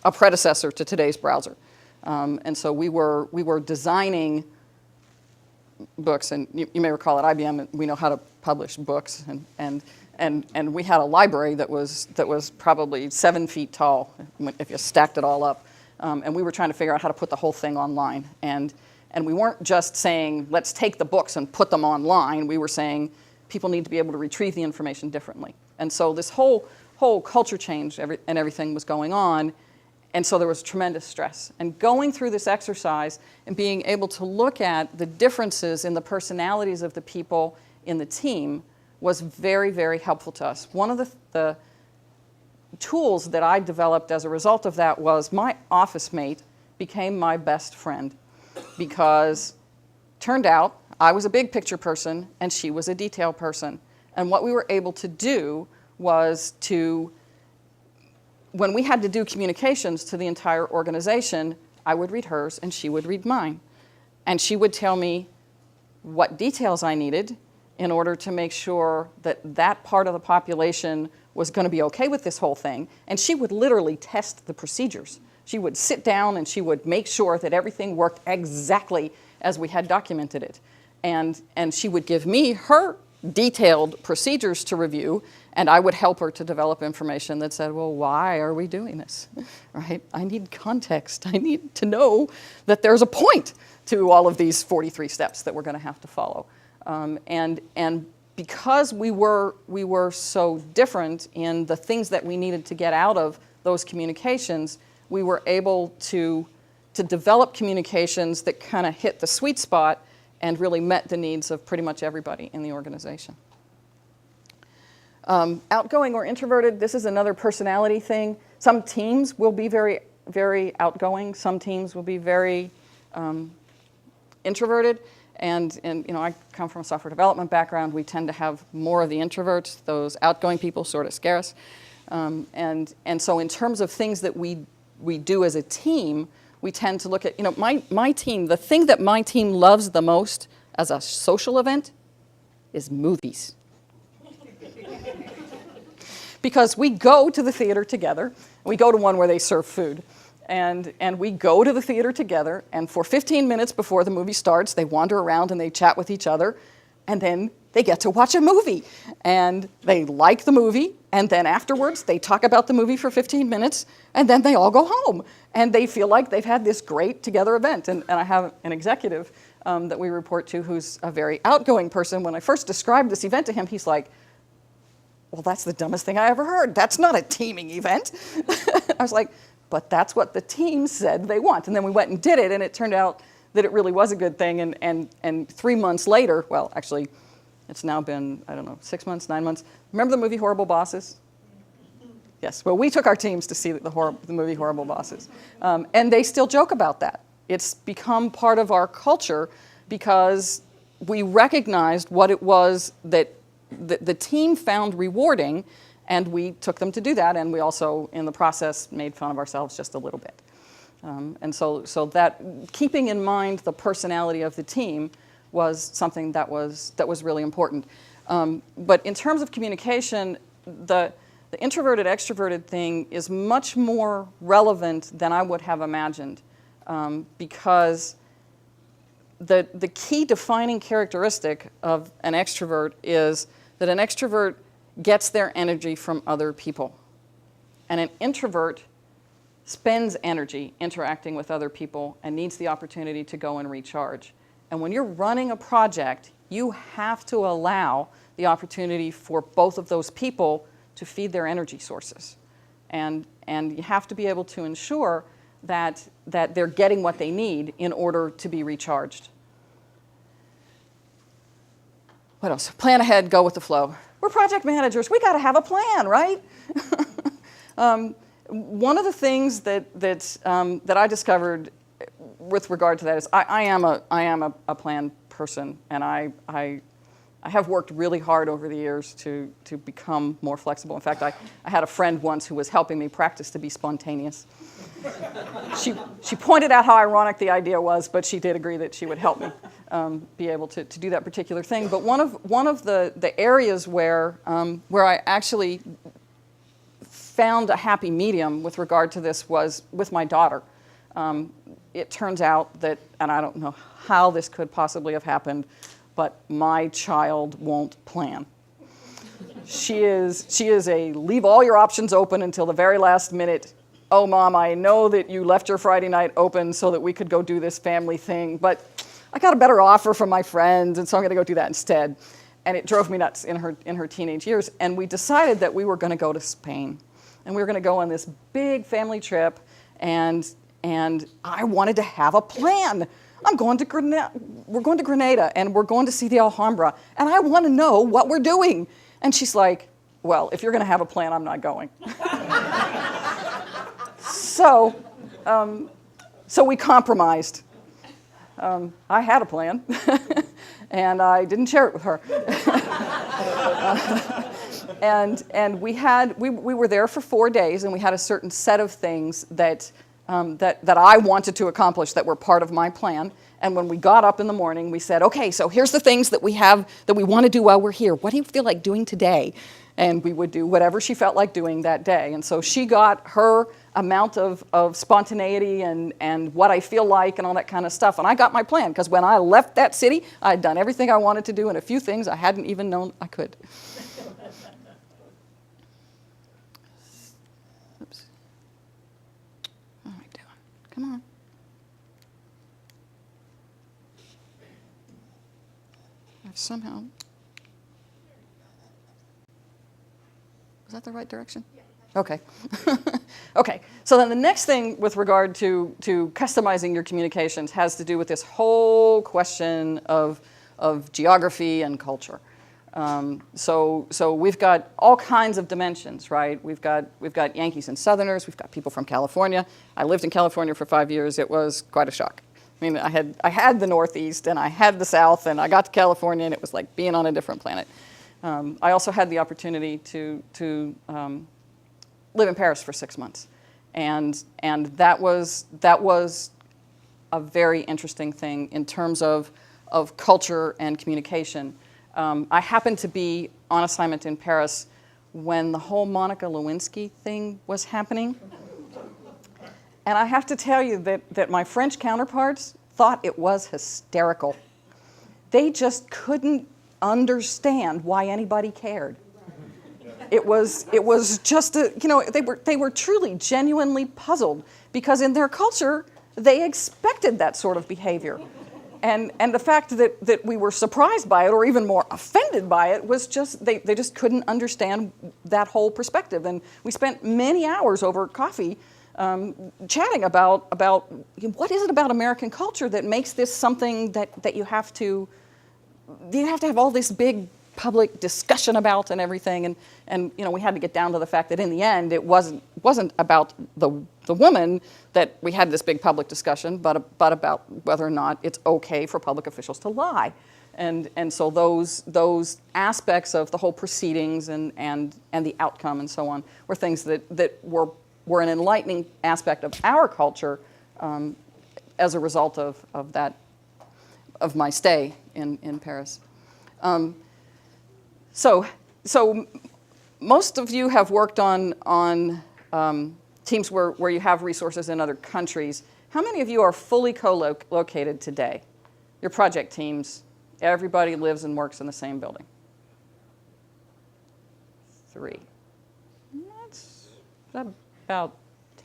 a predecessor to today's browser. And so we were designing books, and you may recall at IBM, we know how to published books, and we had a library that was probably 7 feet tall if you stacked it all up. And we were trying to figure out how to put the whole thing online. And we weren't just saying, let's take the books and put them online. We were saying people need to be able to retrieve the information differently. And so this whole culture change and everything was going on. And so there was tremendous stress. And going through this exercise and being able to look at the differences in the personalities of the people in the team was very, very helpful to us. One of the tools that I developed as a result of that was my office mate became my best friend, because turned out I was a big picture person and she was a detail person. And what we were able to do was when we had to do communications to the entire organization, I would read hers and she would read mine. And she would tell me what details I needed in order to make sure that that part of the population was going to be okay with this whole thing. And she would literally test the procedures. She would sit down and she would make sure that everything worked exactly as we had documented it. And she would give me her detailed procedures to review, and I would help her to develop information that said, well, why are we doing this, right? I need context. I need to know that there's a point to all of these 43 steps that we're going to have to follow. And because we were so different in the things that we needed to get out of those communications, we were able to develop communications that kind of hit the sweet spot and really met the needs of pretty much everybody in the organization. Outgoing or introverted, this is another personality thing. Some teams will be very, very outgoing. Some teams will be very introverted. And you know, I come from a software development background. We tend to have more of the introverts. Those outgoing people sort of scare us. And so in terms of things that we do as a team, we tend to look at, you know, my team, the thing that my team loves the most as a social event is movies. Because we go to the theater together. We go to one where they serve food. And we go to the theater together, and for 15 minutes before the movie starts, they wander around and they chat with each other, and then they get to watch a movie. And they like the movie, and then afterwards they talk about the movie for 15 minutes, and then they all go home. And they feel like they've had this great together event. And I have an executive that we report to who's a very outgoing person. When I first described this event to him, he's like, well, that's the dumbest thing I ever heard. That's not a teaming event. I was like, but that's what the team said they want. And then we went and did it, and it turned out that it really was a good thing. And 3 months later, well, actually, it's now been, I don't know, 6 months, 9 months. Remember the movie Horrible Bosses? Yes, well, we took our teams to see the movie Horrible Bosses. And they still joke about that. It's become part of our culture because we recognized what it was that the team found rewarding, and we took them to do that, and we also, in the process, made fun of ourselves just a little bit. And so that, keeping in mind the personality of the team was something that was really important. But in terms of communication, the introverted extroverted thing is much more relevant than I would have imagined, because the key defining characteristic of an extrovert is that an extrovert gets their energy from other people, and an introvert spends energy interacting with other people and needs the opportunity to go and recharge. And when you're running a project, you have to allow the opportunity for both of those people to feed their energy sources. And you have to be able to ensure that they're getting what they need in order to be recharged. What else? Plan ahead, go with the flow. We're project managers. We got to have a plan, right? One of the things that I discovered with regard to that is I am a plan person, and I have worked really hard over the years to become more flexible. In fact, I had a friend once who was helping me practice to be spontaneous. She pointed out how ironic the idea was, but she did agree that she would help me be able to do that particular thing. But one of the areas where I actually found a happy medium with regard to this was with my daughter. It turns out that, and I don't know how this could possibly have happened, but my child won't plan. She is a leave all your options open until the very last minute. Oh, Mom, I know that you left your Friday night open so that we could go do this family thing, but I got a better offer from my friends, and so I'm going to go do that instead. And it drove me nuts in her teenage years. And we decided that we were going to go to Spain, and we were going to go on this big family trip. And I wanted to have a plan. We're going to Grenada, and we're going to see the Alhambra, and I want to know what we're doing. And she's like, well, if you're going to have a plan, I'm not going. So we compromised. I had a plan, and I didn't share it with her. And we were there for 4 days, and we had a certain set of things that I wanted to accomplish that were part of my plan. And when we got up in the morning, we said, okay, so here's the things that we want to do while we're here. What do you feel like doing today? And we would do whatever she felt like doing that day. And so she got her amount of spontaneity and what I feel like and all that kind of stuff. And I got my plan, because when I left that city, I had done everything I wanted to do and a few things I hadn't even known I could. Oops. What am I doing? Come on. I've somehow... Is that the right direction? Okay. Okay, so then the next thing with regard to customizing your communications has to do with this whole question of geography and culture. So we've got all kinds of dimensions, right? We've got Yankees and Southerners. We've got people from California. I lived in California for 5 years. It was quite a shock. I mean, I had the Northeast, and I had the South, and I got to California, and it was like being on a different planet. I also had the opportunity to live in Paris for 6 months, and that was a very interesting thing in terms of culture and communication. I happened to be on assignment in Paris when the whole Monica Lewinsky thing was happening, and I have to tell you that my French counterparts thought it was hysterical. They just couldn't understand why anybody cared. It was just they were truly genuinely puzzled, because in their culture they expected that sort of behavior, and the fact that we were surprised by it or even more offended by it was just they just couldn't understand that whole perspective. And we spent many hours over coffee chatting about what is it about American culture that makes this something that you have to have all this big public discussion about and everything, and we had to get down to the fact that in the end it wasn't about the woman that we had this big public discussion, but about whether or not it's okay for public officials to lie, and so those aspects of the whole proceedings and the outcome and so on were things that were an enlightening aspect of our culture as a result of my stay in Paris. So most of you have worked on teams where you have resources in other countries. How many of you are fully co-located today? Your project teams, everybody lives and works in the same building? 3. That's about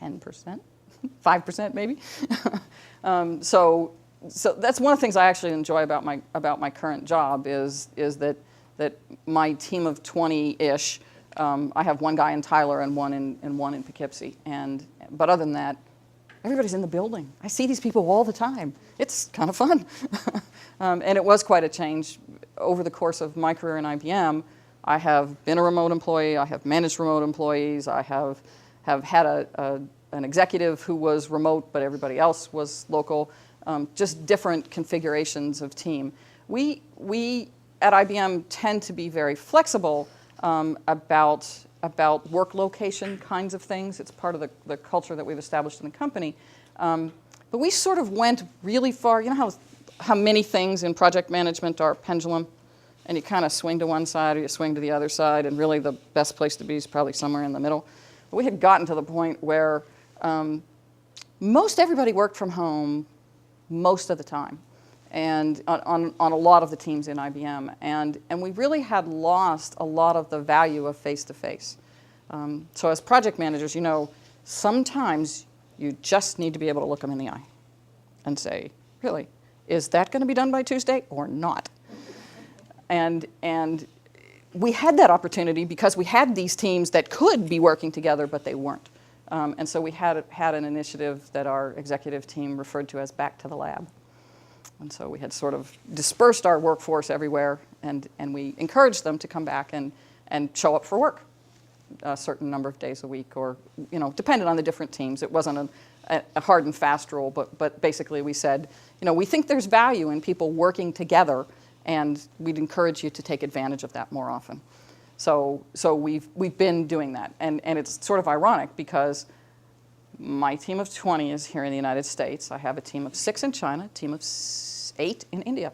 10%, 5% maybe. So that's one of the things I actually enjoy about my current job is that my team of 20-ish, I have one guy in Tyler and one in Poughkeepsie, but other than that, everybody's in the building. I see these people all the time. It's kind of fun. And it was quite a change. Over the course of my career in IBM, I have been a remote employee, I have managed remote employees, I have had an executive who was remote, but everybody else was local. Just different configurations of team. We at IBM tend to be very flexible about work location kinds of things. It's part of the culture that we've established in the company. But we sort of went really far. You know how many things in project management are pendulum? And you kind of swing to one side or you swing to the other side, and really the best place to be is probably somewhere in the middle. But we had gotten to the point where most everybody worked from home most of the time. and on a lot of the teams in IBM. And we really had lost a lot of the value of face-to-face. So as project managers, you know, sometimes you just need to be able to look them in the eye and say, really, is that going to be done by Tuesday or not? And we had that opportunity because we had these teams that could be working together, but they weren't. And so we had an initiative that our executive team referred to as Back to the Lab. And so we had sort of dispersed our workforce everywhere, and we encouraged them to come back and show up for work a certain number of days a week, or, you know, depended on the different teams. It wasn't a hard and fast rule, but basically we said, you know, we think there's value in people working together, and we'd encourage you to take advantage of that more often. So we've been doing that, and it's sort of ironic because my team of 20 is here in the United States. I have a team of 6 in China, a team of 8 in India.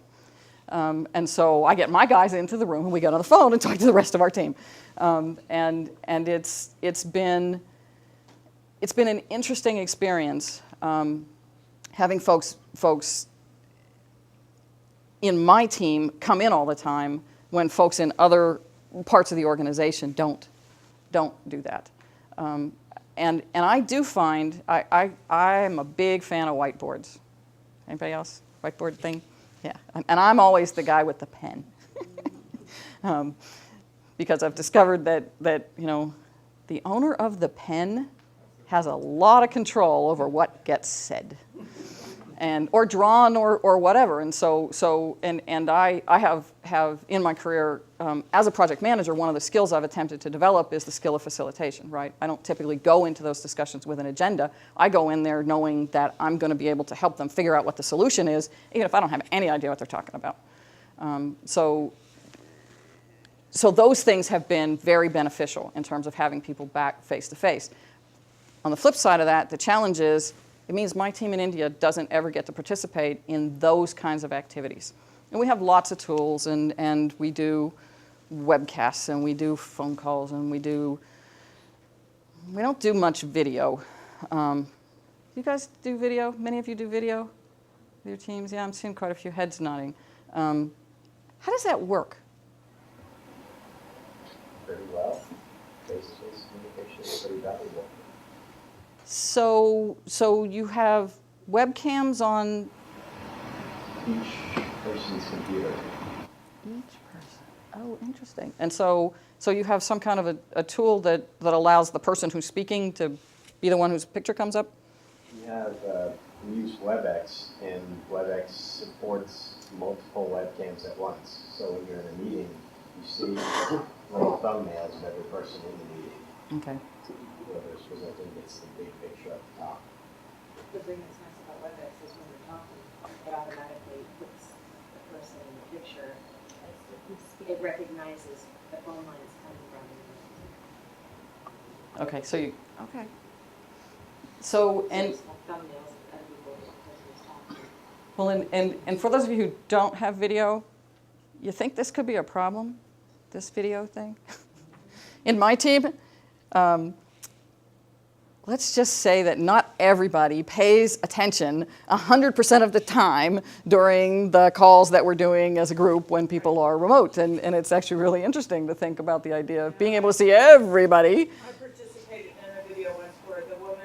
And so I get my guys into the room and we get on the phone and talk to the rest of our team. And it's been an interesting experience having folks in my team come in all the time when folks in other parts of the organization don't do that. And I do find, I'm a big fan of whiteboards. Anybody else? Whiteboard thing? Yeah. And I'm always the guy with the pen. Because I've discovered that, you know, the owner of the pen has a lot of control over what gets said. Or drawn or whatever. And I have in my career, as a project manager, one of the skills I've attempted to develop is the skill of facilitation, right? I don't typically go into those discussions with an agenda. I go in there knowing that I'm going to be able to help them figure out what the solution is, even if I don't have any idea what they're talking about. So those things have been very beneficial in terms of having people back face to face. On the flip side of that, the challenge is, it means my team in India doesn't ever get to participate in those kinds of activities. And we have lots of tools, and we do webcasts, and we do phone calls, and we don't do much video. You guys do video? Many of you do video with your teams? Yeah, I'm seeing quite a few heads nodding. How does that work? Very well. Face-to-face communication is pretty valuable. So you have webcams on Each person's computer. each person. Oh, interesting. And so you have some kind of a tool that allows the person who's speaking to be the one whose picture comes up? We use WebEx, and WebEx supports multiple webcams at once. So when you're in a meeting, you see little thumbnails of every person in the meeting. Okay. Whoever's presenting gets the big picture at the top. The thing that's nice about WebEx is when you're talking, it automatically puts the person in the picture. It recognizes the phone line is coming from. Okay. Okay. So and Thumbnails of other people the person is talking. well, and for those of you who don't have video, you think this could be a problem, this video thing? In my team, let's just say that not everybody pays attention 100% of the time during the calls that we're doing as a group when people are remote. And it's actually really interesting to think about the idea of being able to see everybody. I participated in a video once where the woman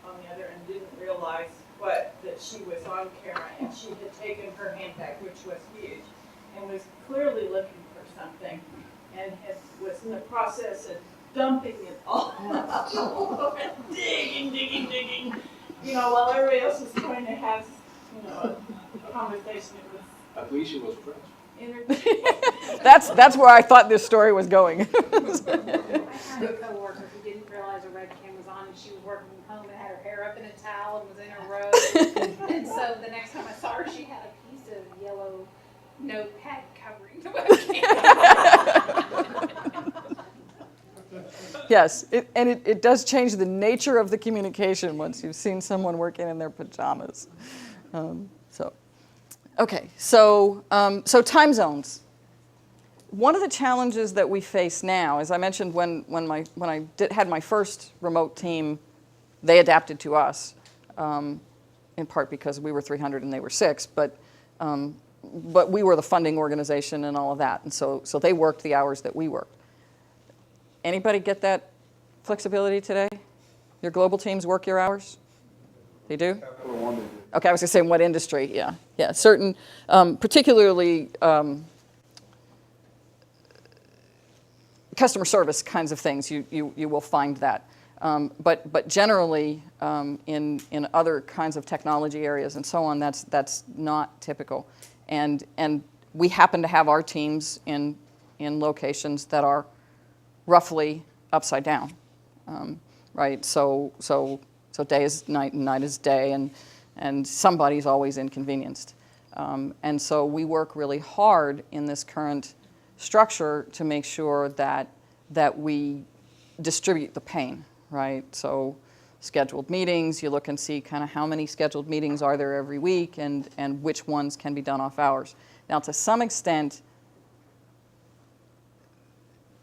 on the other end didn't realize that she was on camera, and she had taken her handbag, which was huge, and was clearly looking for something, and was in the process of dumping it all out, digging, you know, while everybody else was trying to have, you know, a conversation. It was At least she was French. entertaining. That's where I thought this story was going. I had a coworker who didn't realize her webcam was on, and she was working from home and had her hair up in a towel and was in her robe. And so the next time I saw her, she had a piece of yellow notepad covering the webcam. Yes, it does change the nature of the communication once you've seen someone working in their pajamas. So time zones. One of the challenges that we face now, as I mentioned, when I had my first remote team, they adapted to us, in part because we were 300 and they were 6. But But we were the funding organization and all of that, and so they worked the hours that we worked. Anybody get that flexibility today? Your global teams work your hours? They do? Capital One, they did. Okay, I was going to say in what industry, yeah. Yeah, certain, particularly customer service kinds of things, you will find that. But generally, in other kinds of technology areas and so on, that's not typical. And we happen to have our teams in locations that are roughly upside down, right? So day is night and night is day, and somebody's always inconvenienced. And so we work really hard in this current structure to make sure that we distribute the pain, right? So scheduled meetings, you look and see kind of how many scheduled meetings are there every week and which ones can be done off hours. Now, to some extent,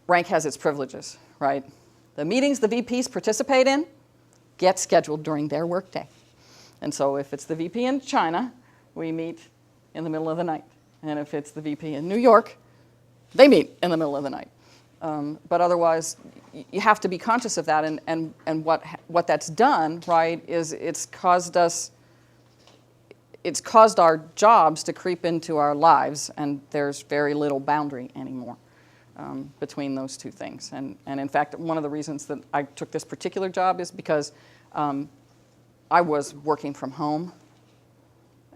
rank has its privileges, right? The meetings the VPs participate in get scheduled during their workday. And so if it's the VP in China, we meet in the middle of the night. And if it's the VP in New York, they meet in the middle of the night. But otherwise, you have to be conscious of that. And what that's done, right, is it's caused our jobs to creep into our lives, and there's very little boundary anymore between those two things. And in fact, one of the reasons that I took this particular job is because I was working from home,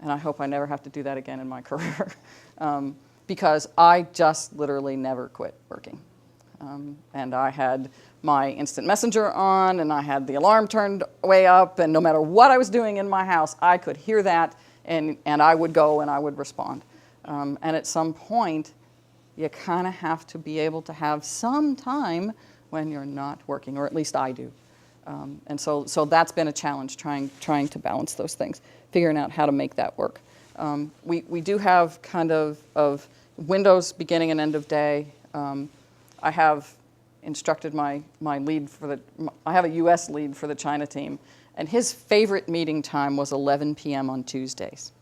and I hope I never have to do that again in my career, because I just literally never quit working. And I had my instant messenger on, and I had the alarm turned way up, and no matter what I was doing in my house, I could hear that, and I would go and I would respond. And at some point, you kind of have to be able to have some time when you're not working, or at least I do. And so that's been a challenge, trying to balance those things, figuring out how to make that work. We do have kind of windows, beginning and end of day. I have instructed my lead I have a US lead for the China team, and his favorite meeting time was 11 p.m. on Tuesdays.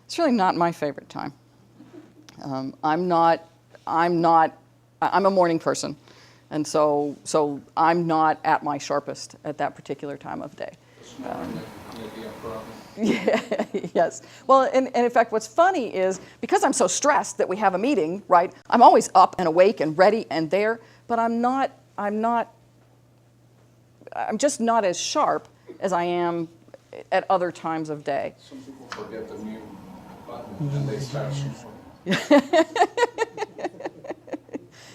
It's really not my favorite time. I'm a morning person, and so I'm not at my sharpest at that particular time of day. Yeah, yes. Well, and in fact, what's funny is because I'm so stressed that we have a meeting, right? I'm always up and awake and ready and there, but I'm just not as sharp as I am at other times of day. Some people forget the mute button and they start shooting.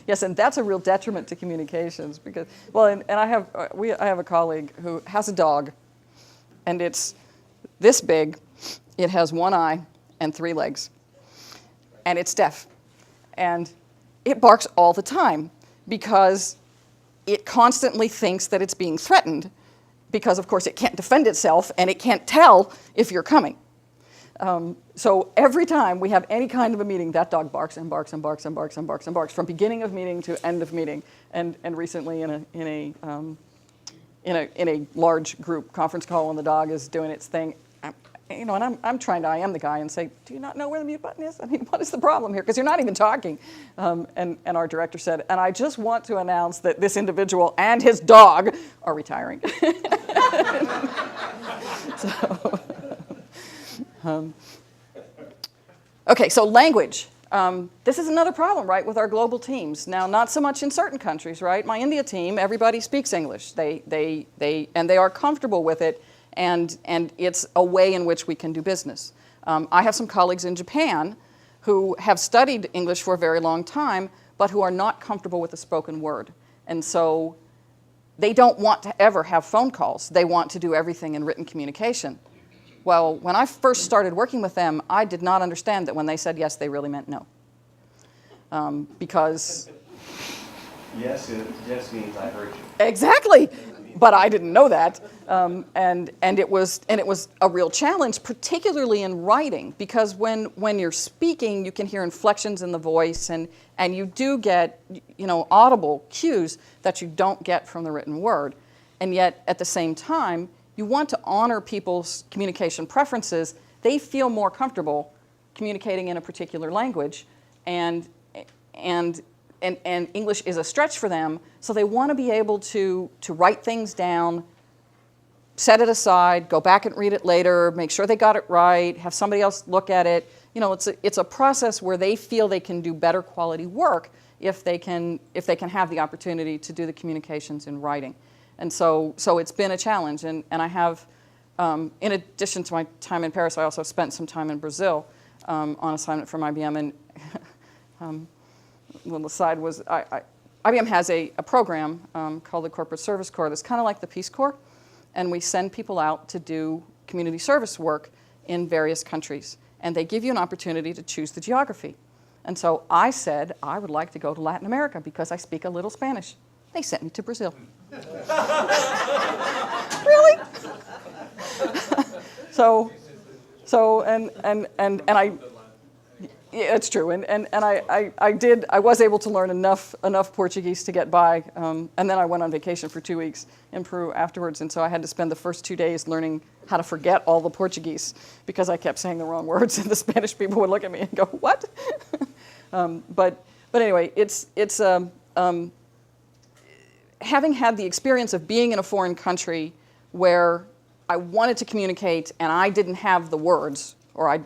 Yes, and that's a real detriment to communications because, well, and I have a colleague who has a dog, and it's this big, it has one eye and 3 legs, and it's deaf, and it barks all the time because it constantly thinks that it's being threatened because, of course, it can't defend itself and it can't tell if you're coming. So every time we have any kind of a meeting, that dog barks and barks and barks and barks and barks and barks from beginning of meeting to end of meeting. And recently in a large group conference call when the dog is doing its thing, I'm trying to IM the guy and say, do you not know where the mute button is? I mean, what is the problem here? Because you're not even talking. And our director said, and I just want to announce that this individual and his dog are retiring. Okay, so language. This is another problem, right, with our global teams. Now, not so much in certain countries, right? My India team, everybody speaks English. They are comfortable with it, and it's a way in which we can do business. I have some colleagues in Japan who have studied English for a very long time, but who are not comfortable with the spoken word. And so they don't want to ever have phone calls. They want to do everything in written communication. Well, when I first started working with them, I did not understand that when they said yes, they really meant no. Because... Yes, it just means I heard you. Exactly, but I didn't know that. And it was a real challenge, particularly in writing, because when you're speaking, you can hear inflections in the voice, and you do get, audible cues that you don't get from the written word. And yet, at the same time, you want to honor people's communication preferences. They feel more comfortable communicating in a particular language, and English is a stretch for them, so they want to be able to write things down, set it aside, go back and read it later, make sure they got it right, have somebody else look at it. You know, it's a process where they feel they can do better quality work if they can have the opportunity to do the communications in writing. And so it's been a challenge, and I have, in addition to my time in Paris, I also spent some time in Brazil on assignment from IBM, and a little aside was, IBM has a program called the Corporate Service Corps that's kind of like the Peace Corps, and we send people out to do community service work in various countries, and they give you an opportunity to choose the geography. And so I said, I would like to go to Latin America because I speak a little Spanish. They sent me to Brazil. Really? And I, yeah, it's true. And I was able to learn enough Portuguese to get by. And then I went on vacation for 2 weeks in Peru afterwards. And so I had to spend the first 2 days learning how to forget all the Portuguese because I kept saying the wrong words, and the Spanish people would look at me and go, "What?" But anyway, it's having had the experience of being in a foreign country where I wanted to communicate and I didn't have the words, or I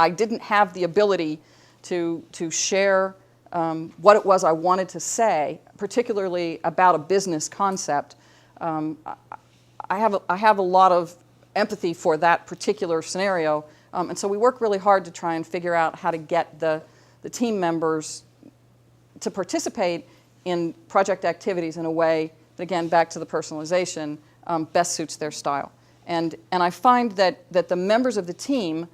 didn't have the ability to share what it was I wanted to say, particularly about a business concept. I have a lot of empathy for that particular scenario, and so we work really hard to try and figure out how to get the team members to participate in project activities in a way that, again, back to the personalization, best suits their style. And I find that the members of the team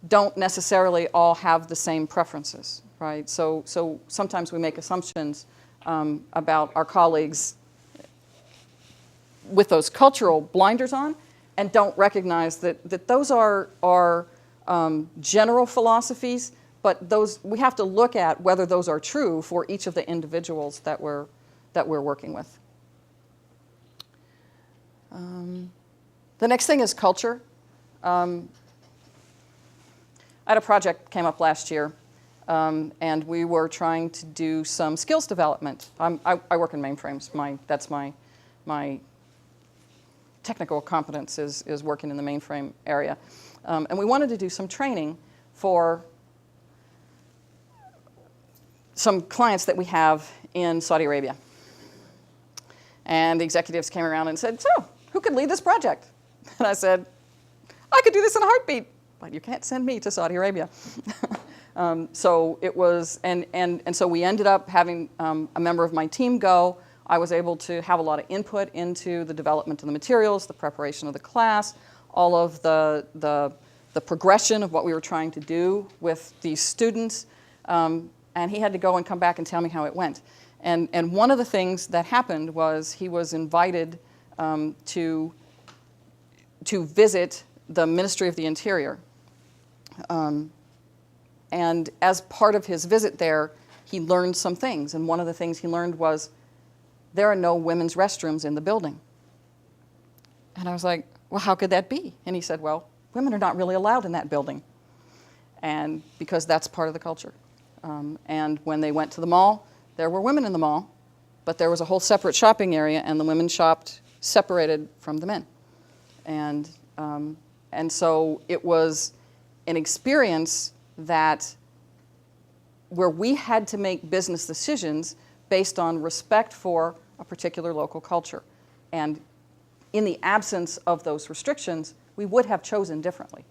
don't necessarily all have the same preferences, right? So sometimes we make assumptions about our colleagues with those cultural blinders on, and don't recognize that those are general philosophies, but we have to look at whether those are true for each of the individuals that we're working with. The next thing is culture. I had a project came up last year, and we were trying to do some skills development. I work in mainframes. That's my technical competence is working in the mainframe area. And we wanted to do some training for some clients that we have in Saudi Arabia. And the executives came around and said, "So, who could lead this project?" And I said, "I could do this in a heartbeat, but you can't send me to Saudi Arabia." So it was, and so we ended up having a member of my team go. I was able to have a lot of input into the development of the materials, the preparation of the class, all of the progression of what we were trying to do with these students. And he had to go and come back and tell me how it went. And one of the things that happened was he was invited to visit the Ministry of the Interior. And as part of his visit there, he learned some things. And one of the things he learned was there are no women's restrooms in the building. And I was like, "Well, how could that be?" And he said, "Well, women are not really allowed in that building, and because that's part of the culture." And when they went to the mall, there were women in the mall, but there was a whole separate shopping area, and the women shopped separated from the men. And so it was an experience where we had to make business decisions based on respect for a particular local culture. And in the absence of those restrictions, we would have chosen differently.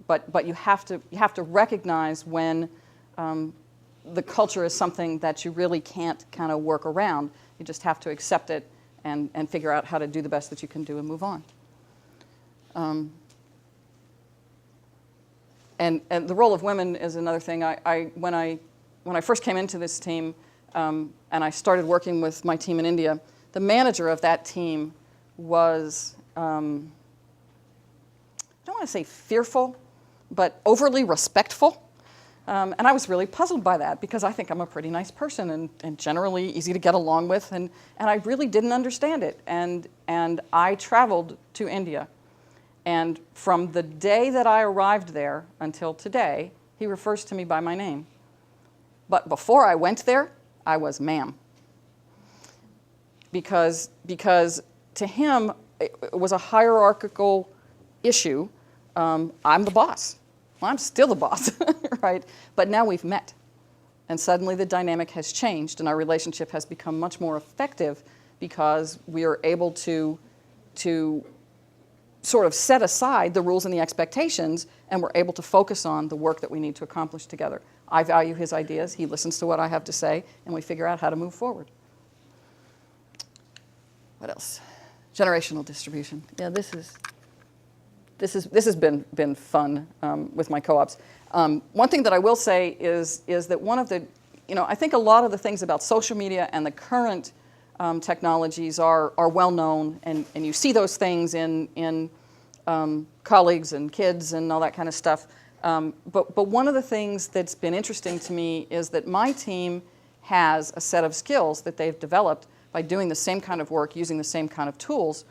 But you have to recognize when the culture is something that you really can't kind of work around. You just have to accept it and figure out how to do the best that you can do and move on. And the role of women is another thing. When I first came into this team and I started working with my team in India, the manager of that team was, I don't want to say fearful, but overly respectful. And I was really puzzled by that because I think I'm a pretty nice person and generally easy to get along with, and I really didn't understand it. And I traveled to India, And from the day that I arrived there until today, he refers to me by my name. But before I went there, I was ma'am. Because to him, it was a hierarchical issue. I'm the boss. Well, I'm still the boss, right? But now we've met. And suddenly the dynamic has changed, and our relationship has become much more effective because we are able to sort of set aside the rules and the expectations, and we're able to focus on the work that we need to accomplish together. I value his ideas, he listens to what I have to say, and we figure out how to move forward. What else? Generational distribution. Yeah, this has been fun with my co-ops. One thing that I will say is that one of the, I think a lot of the things about social media and the current technologies are well known, and you see those things in colleagues and kids and all that kind of stuff. But one of the things that's been interesting to me is that my team has a set of skills that they've developed by doing the same kind of work, using the same kind of tools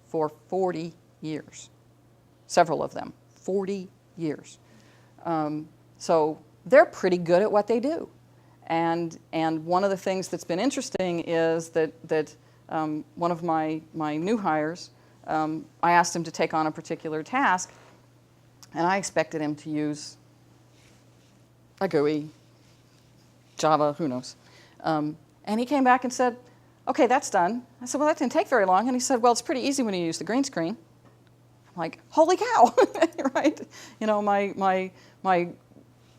for 40 years. Several of them, 40 years. So they're pretty good at what they do. And one of the things that's been interesting is that one of my new hires, I asked him to take on a particular task, and I expected him to use a GUI, Java, who knows. And he came back and said, okay, that's done. I said, well, that didn't take very long. And he said, well, it's pretty easy when you use the green screen. I'm like, holy cow, right? My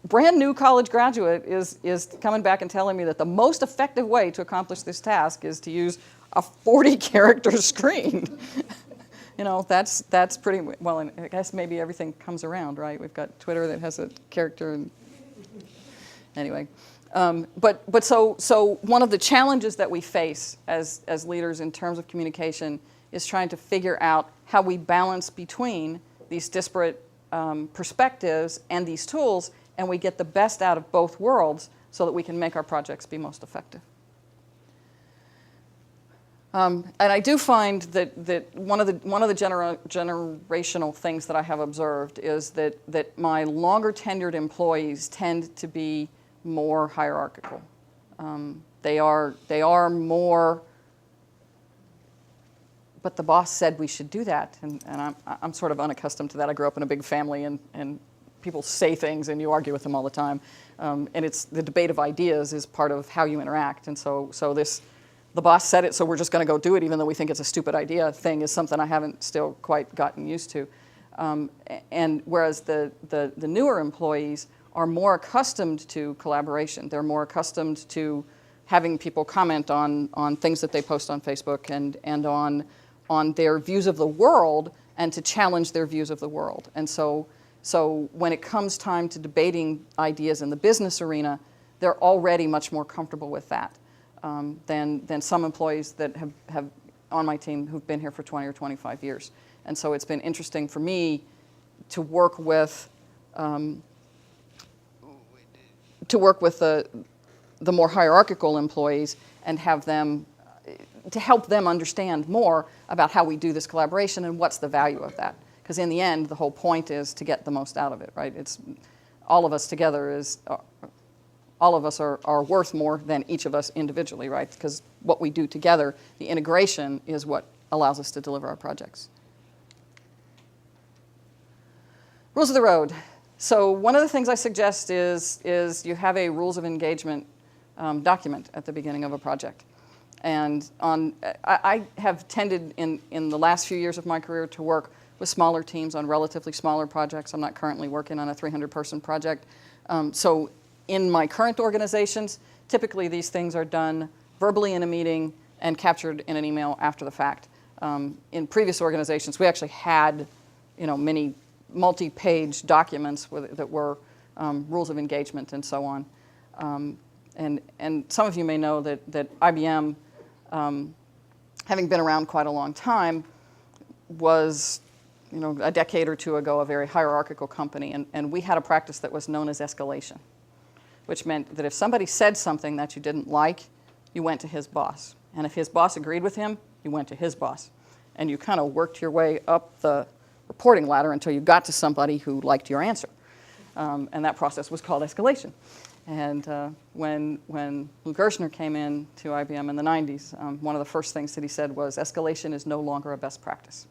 brand new college graduate is coming back and telling me that the most effective way to accomplish this task is to use a 40-character screen. That's pretty, well, and I guess maybe everything comes around, right? We've got Twitter that has a character, and anyway. But so one of the challenges that we face as leaders in terms of communication is trying to figure out how we balance between these disparate perspectives and these tools, and we get the best out of both worlds so that we can make our projects be most effective. And I do find that one of the generational things that I have observed is that my longer tenured employees tend to be more hierarchical. They are more, but the boss said we should do that, and I'm sort of unaccustomed to that. I grew up in a big family, and people say things and you argue with them all the time, and it's the debate of ideas is part of how you interact. And so this, the boss said it, so we're just going to go do it, even though we think it's a stupid idea thing, is something I haven't still quite gotten used to. And whereas the newer employees are more accustomed to collaboration, they're more accustomed to having people comment on things that they post on Facebook and on their views of the world, and to challenge their views of the world. And so when it comes time to debating ideas in the business arena, they're already much more comfortable with that than some employees that have on my team who've been here for 20 or 25 years. And so it's been interesting for me to work with the more hierarchical employees and have them to help them understand more about how we do this collaboration and what's the value of that. Because in the end, the whole point is to get the most out of it, right? It's all of us together all of us are worth more than each of us individually, right? Because what we do together, the integration, is what allows us to deliver our projects. Rules of the road. So one of the things I suggest is you have a rules of engagement document at the beginning of a project. And I have tended in the last few years of my career to work with smaller teams on relatively smaller projects. I'm not currently working on a 300-person project. So in my current organizations, typically these things are done verbally in a meeting and captured in an email after the fact. In previous organizations, we actually had many multi-page documents that were rules of engagement and so on. And some of you may know that IBM, having been around quite a long time, was a decade or two ago a very hierarchical company, and we had a practice that was known as escalation, which meant that if somebody said something that you didn't like, you went to his boss. And if his boss agreed with him, you went to his boss. And you kind of worked your way up the reporting ladder until you got to somebody who liked your answer. And that process was called escalation. And when Lou Gerstner came in to IBM in the 90s, one of the first things that he said was, escalation is no longer a best practice.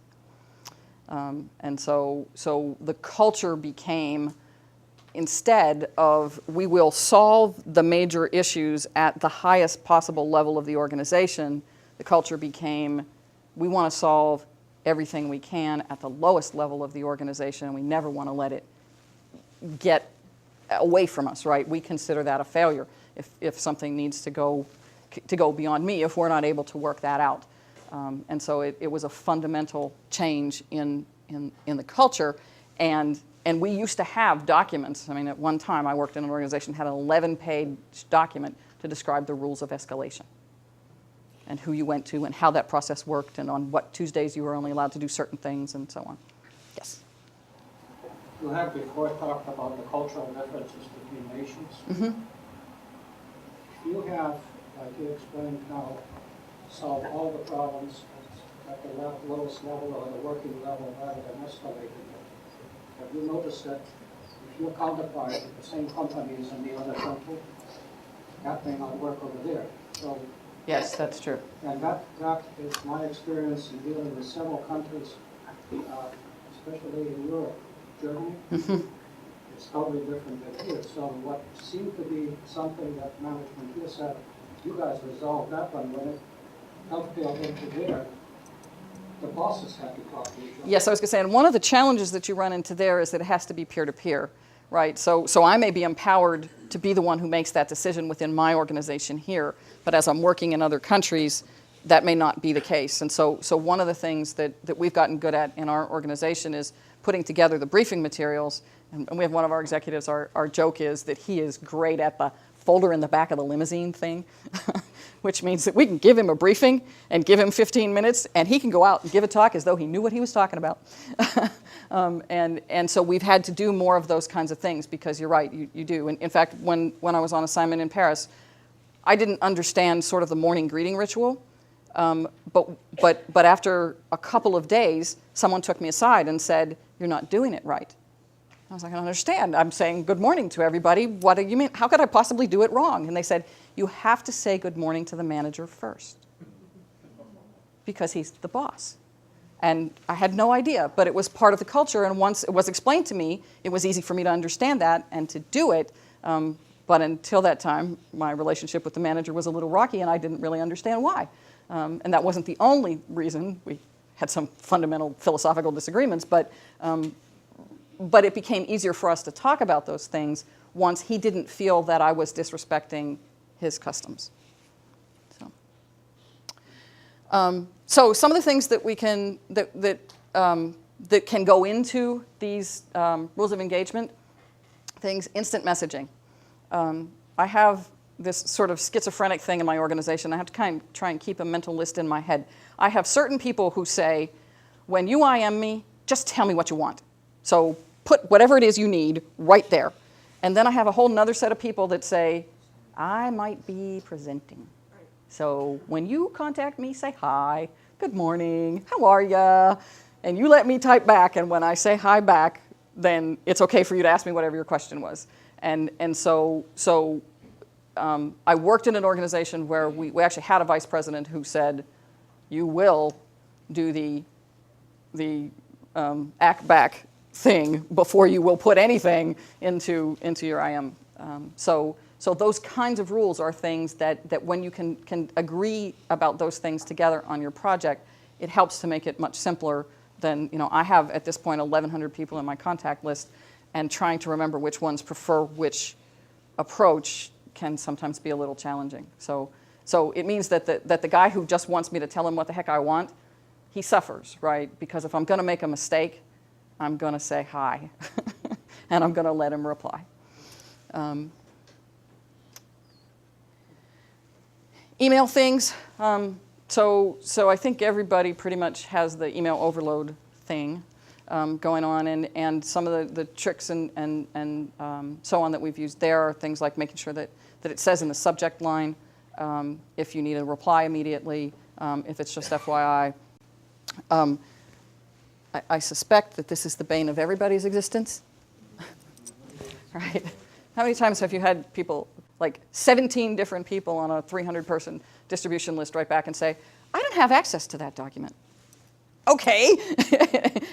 And so the culture became, instead of we will solve the major issues at the highest possible level of the organization, the culture became we want to solve everything we can at the lowest level of the organization, and we never want to let it get away from us, right? We consider that a failure if something needs to go beyond me, if we're not able to work that out. And so it was a fundamental change in the culture. And we used to have documents. I mean, at one time I worked in an organization that had an 11-page document to describe the rules of escalation and who you went to and how that process worked and on what Tuesdays you were only allowed to do certain things and so on. Yes? You have before talked about the cultural differences between nations. Mm-hmm. You have, like you explained now, solved all the problems at the lowest level or the working level rather than escalating them. Have you noticed that if your counterpart at the same company is in the other country, that may not work over there? So, Yes, that's true. and that is my experience in dealing with several countries, especially in Europe, Germany. Mm-hmm. It's totally different than here. So what seemed to be something that management here said, you guys resolved that one. When it dovetailed into there, the bosses had to talk to each other. Yes, I was going to say, and one of the challenges that you run into there is that it has to be peer-to-peer, right? So I may be empowered to be the one who makes that decision within my organization here, but as I'm working in other countries, that may not be the case. And so one of the things that we've gotten good at in our organization is putting together the briefing materials. And we have one of our executives, our joke is that he is great at the folder in the back of the limousine thing, which means that we can give him a briefing and give him 15 minutes, and he can go out and give a talk as though he knew what he was talking about. And so we've had to do more of those kinds of things because you're right, you do. And in fact, when I was on assignment in Paris, I didn't understand sort of the morning greeting ritual. But after a couple of days, someone took me aside and said, "You're not doing it right." I was like, "I don't understand. I'm saying good morning to everybody. What do you mean? How could I possibly do it wrong?" And they said, "You have to say good morning to the manager first because he's the boss." And I had no idea, but it was part of the culture. And once it was explained to me, it was easy for me to understand that and to do it. But until that time, my relationship with the manager was a little rocky, and I didn't really understand why. And that wasn't the only reason. We had some fundamental philosophical disagreements, but it became easier for us to talk about those things once he didn't feel that I was disrespecting his customs. So some of the things that we can that can go into these rules of engagement things, instant messaging. I have this sort of schizophrenic thing in my organization. I have to try and keep a mental list in my head. I have certain people who say, when you IM me, just tell me what you want. So put whatever it is you need right there. And then I have a whole nother set of people that say, I might be presenting. So when you contact me, say hi, good morning, how are ya? And you let me type back, and when I say hi back, then it's okay for you to ask me whatever your question was. And so I worked in an organization where we actually had a vice president who said, you will do the act back thing before you will put anything into your IM. So those kinds of rules are things that when you can agree about those things together on your project, it helps to make it much simpler than, I have at this point 1,100 people in my contact list, and trying to remember which ones prefer which approach can sometimes be a little challenging. So it means that the guy who just wants me to tell him what the heck I want, he suffers, right? Because if I'm going to make a mistake, I'm going to say hi, and I'm going to let him reply. Email things. So I think everybody pretty much has the email overload thing going on, and some of the tricks and so on that we've used there are things like making sure that it says in the subject line if you need a reply immediately, if it's just FYI. I suspect that this is the bane of everybody's existence. Right? How many times have you had people, like 17 different people on a 300-person distribution list write back and say, I don't have access to that document. Okay.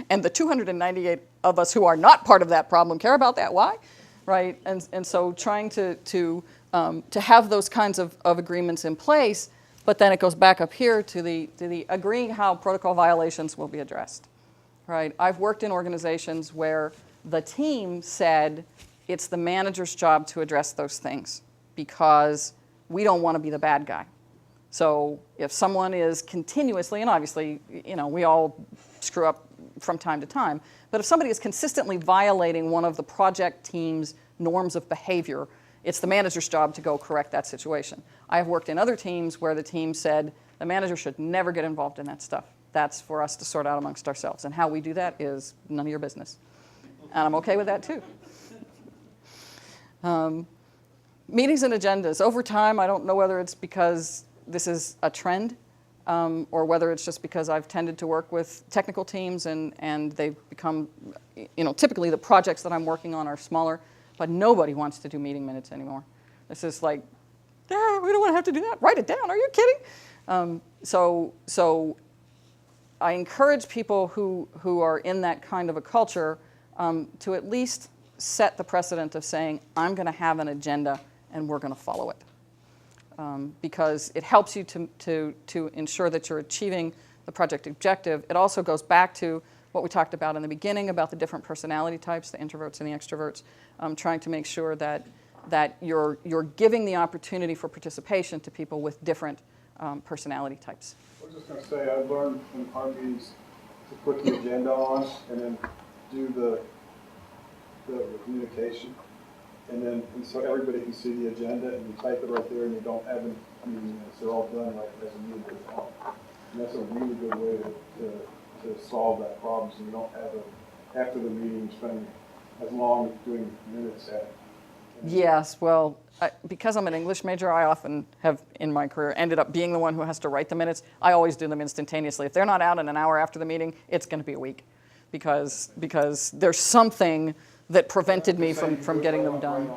And the 298 of us who are not part of that problem care about that. Why? Right? And so trying to have those kinds of agreements in place, but then it goes back up here to the agreeing how protocol violations will be addressed. Right? I've worked in organizations where the team said it's the manager's job to address those things because we don't want to be the bad guy. So if someone is continuously, and obviously, you know, we all screw up from time to time, but if somebody is consistently violating one of the project team's norms of behavior, it's the manager's job to go correct that situation. I have worked in other teams where the team said the manager should never get involved in that stuff. That's for us to sort out amongst ourselves. And how we do that is none of your business. And I'm okay with that too. Meetings and agendas. Over time, I don't know whether it's because this is a trend or whether it's just because I've tended to work with technical teams and they've become, you know, typically the projects that I'm working on are smaller, but nobody wants to do meeting minutes anymore. This is like, we don't want to have to do that. Write it down. Are you kidding? So I encourage people who are in that kind of a culture to at least set the precedent of saying, I'm going to have an agenda and we're going to follow it. Because it helps you to ensure that you're achieving the project objective. It also goes back to what we talked about in the beginning about the different personality types, the introverts and the extroverts, trying to make sure that you're giving the opportunity for participation to people with different personality types. I was just going to say, I've learned in our meetings to put the agenda on and then do the communication. And so everybody can see the agenda and you type it right there and you don't have any meeting minutes. They're all done like as a meeting goes on. And that's a really good way to solve that problem so you don't have after the meeting spend as long doing minutes at it. Yes, well, because I'm an English major, I often have, in my career, ended up being the one who has to write the minutes. I always do them instantaneously. If they're not out in an hour after the meeting, it's going to be a week because there's something that prevented me from getting them done.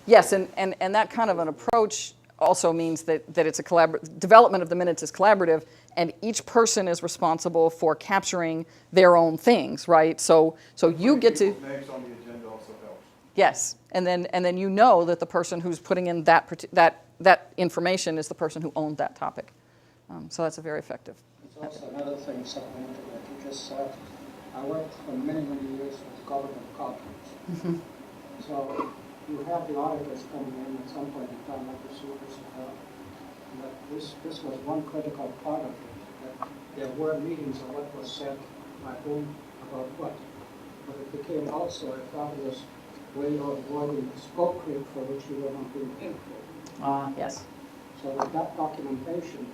Yes, and that kind of an approach also means that it's a development of the minutes is collaborative, and each person is responsible for capturing their own things, right? So you get to. Names on the agenda also helps. Yes, and then you know that the person who's putting in that information is the person who owned that topic. So that's a very effective. It's also another thing, supplemental, like you just said. I worked for many, many years with government contracts. So you have the auditors coming in at some point in time, like the supers. But this was one critical part of it, that there were meetings of what was said by whom about what. But it became also a fabulous way of avoiding scope creep for which you were not being paid for. Yes. So with that documentation,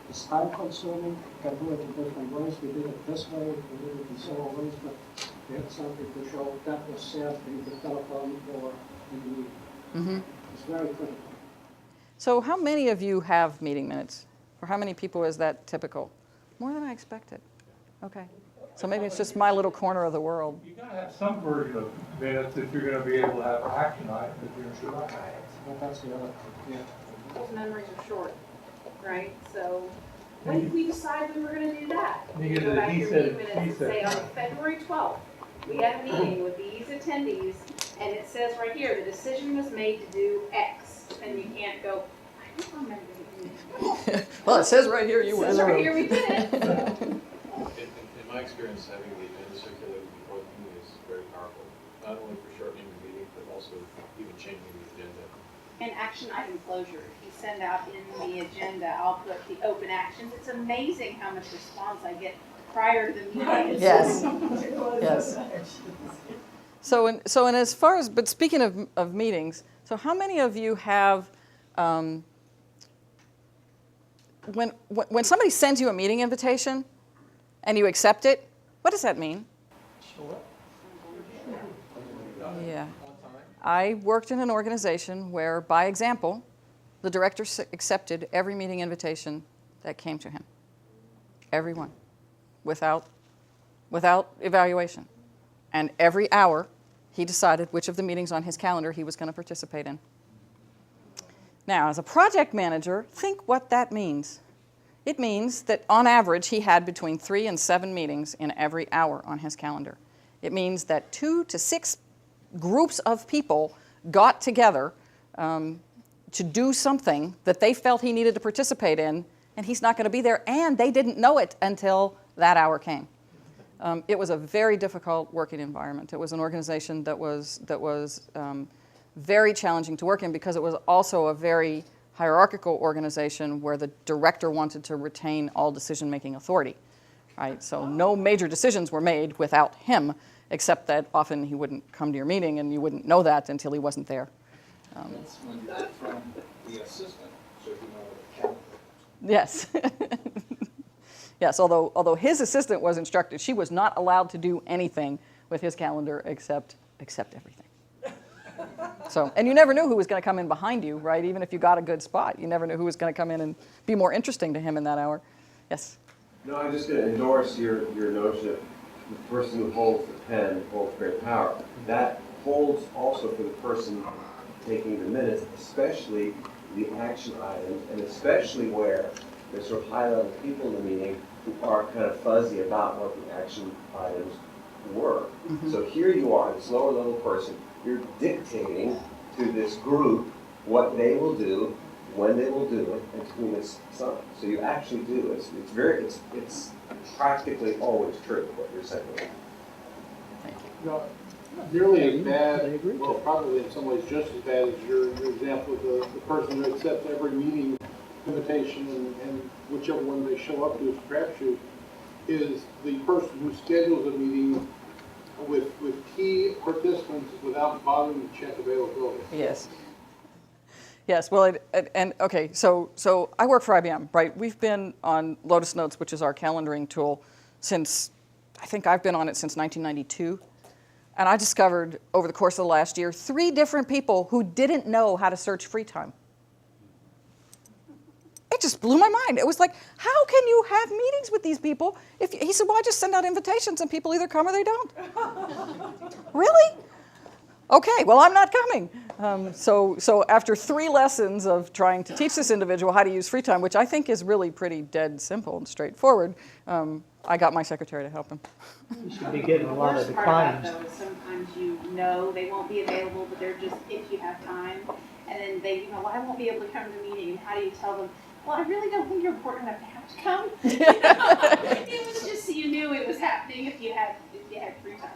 it's time consuming, you can do it in different ways. We did it this way, we did it in several ways, but we had something to show that was said in the telephone or in the meeting. Mm-hmm. It's very critical. So how many of you have meeting minutes? For how many people is that typical? More than I expected. Okay. So maybe it's just my little corner of the world. You gotta have some version of minutes if you're gonna be able to have action items if you're sure. But that's the other, yeah. People's memories are short, right? So when did we decide we were gonna do that? You Go back to he your said, meeting he minutes and say said. on February 12th, we had a meeting with these attendees, and it says right here, the decision was made to do X, and you can't go, I don't remember doing that. Well, it says right here you were It in says the right room. here we did it. In my experience, having the agenda circulated before the meeting is very powerful, not only for shortening the meeting, but also even changing the agenda. And action item closure, if you send out in the agenda, I'll put the open actions. It's amazing how much response I get prior to the meeting. Yes. Yes. So and as far as, but speaking of meetings, so how many of you have, when somebody sends you a meeting invitation and you accept it, what does that mean? Yeah. I worked in an organization where, by example, the director accepted every meeting invitation that came to him. Every one. Without without evaluation. And every hour, he decided which of the meetings on his calendar he was going to participate in. Now, as a project manager, think what that means. It means that on average, he had between 3 and 7 meetings in every hour on his calendar. It means that 2 to 6 groups of people got together to do something that they felt he needed to participate in, and he's not going to be there, and they didn't know it until that hour came. It was a very difficult working environment. It was an organization that was very challenging to work in because it was also a very hierarchical organization where the director wanted to retain all decision-making authority, right? So no major decisions were made without him, except that often he wouldn't come to your meeting and you wouldn't know that until he wasn't there. That's when you get from the assistant, so you know what the calendar is. Yes. Yes, although his assistant was instructed, she was not allowed to do anything with his calendar except everything. So, and you never knew who was going to come in behind you, right? Even if you got a good spot, you never knew who was going to come in and be more interesting to him in that hour. Yes? No, I'm just going to endorse your notion that the person who holds the pen holds great power. That holds also for the person taking the minutes, especially the action items, and especially where there's sort of high-level people in the meeting who are kind of fuzzy about what the action items were. Mm-hmm. So here you are, this lower-level person, you're dictating to this group what they will do, when they will do it, and to whom it's assigned. So you actually do. It's practically always true what you're saying. No, nearly as bad, well, probably in some ways just as bad as your example of the person who accepts every meeting invitation and whichever one they show up to is a crapshoot, is the person who schedules a meeting with key participants without bothering to check availability. Yes. Yes, well, okay, so I work for IBM, right? We've been on Lotus Notes, which is our calendaring tool, since, I think I've been on it since 1992. And I discovered over the course of the last year 3 different people who didn't know how to search free time. It just blew my mind. It was like, how can you have meetings with these people? He said, well, I just send out invitations and people either come or they don't. Really? Okay, well, I'm not coming. So after 3 lessons of trying to teach this individual how to use free time, which I think is really pretty dead simple and straightforward, I got my secretary to help him. You should be getting a lot of The worst part declines. about it, though, is sometimes you know they won't be available, but they're just, if you have time, and then they, well, I won't be able to come to the meeting, and how do you tell them, well, I really don't think you're important enough to have to come. It was just so you knew it was happening if you had free time.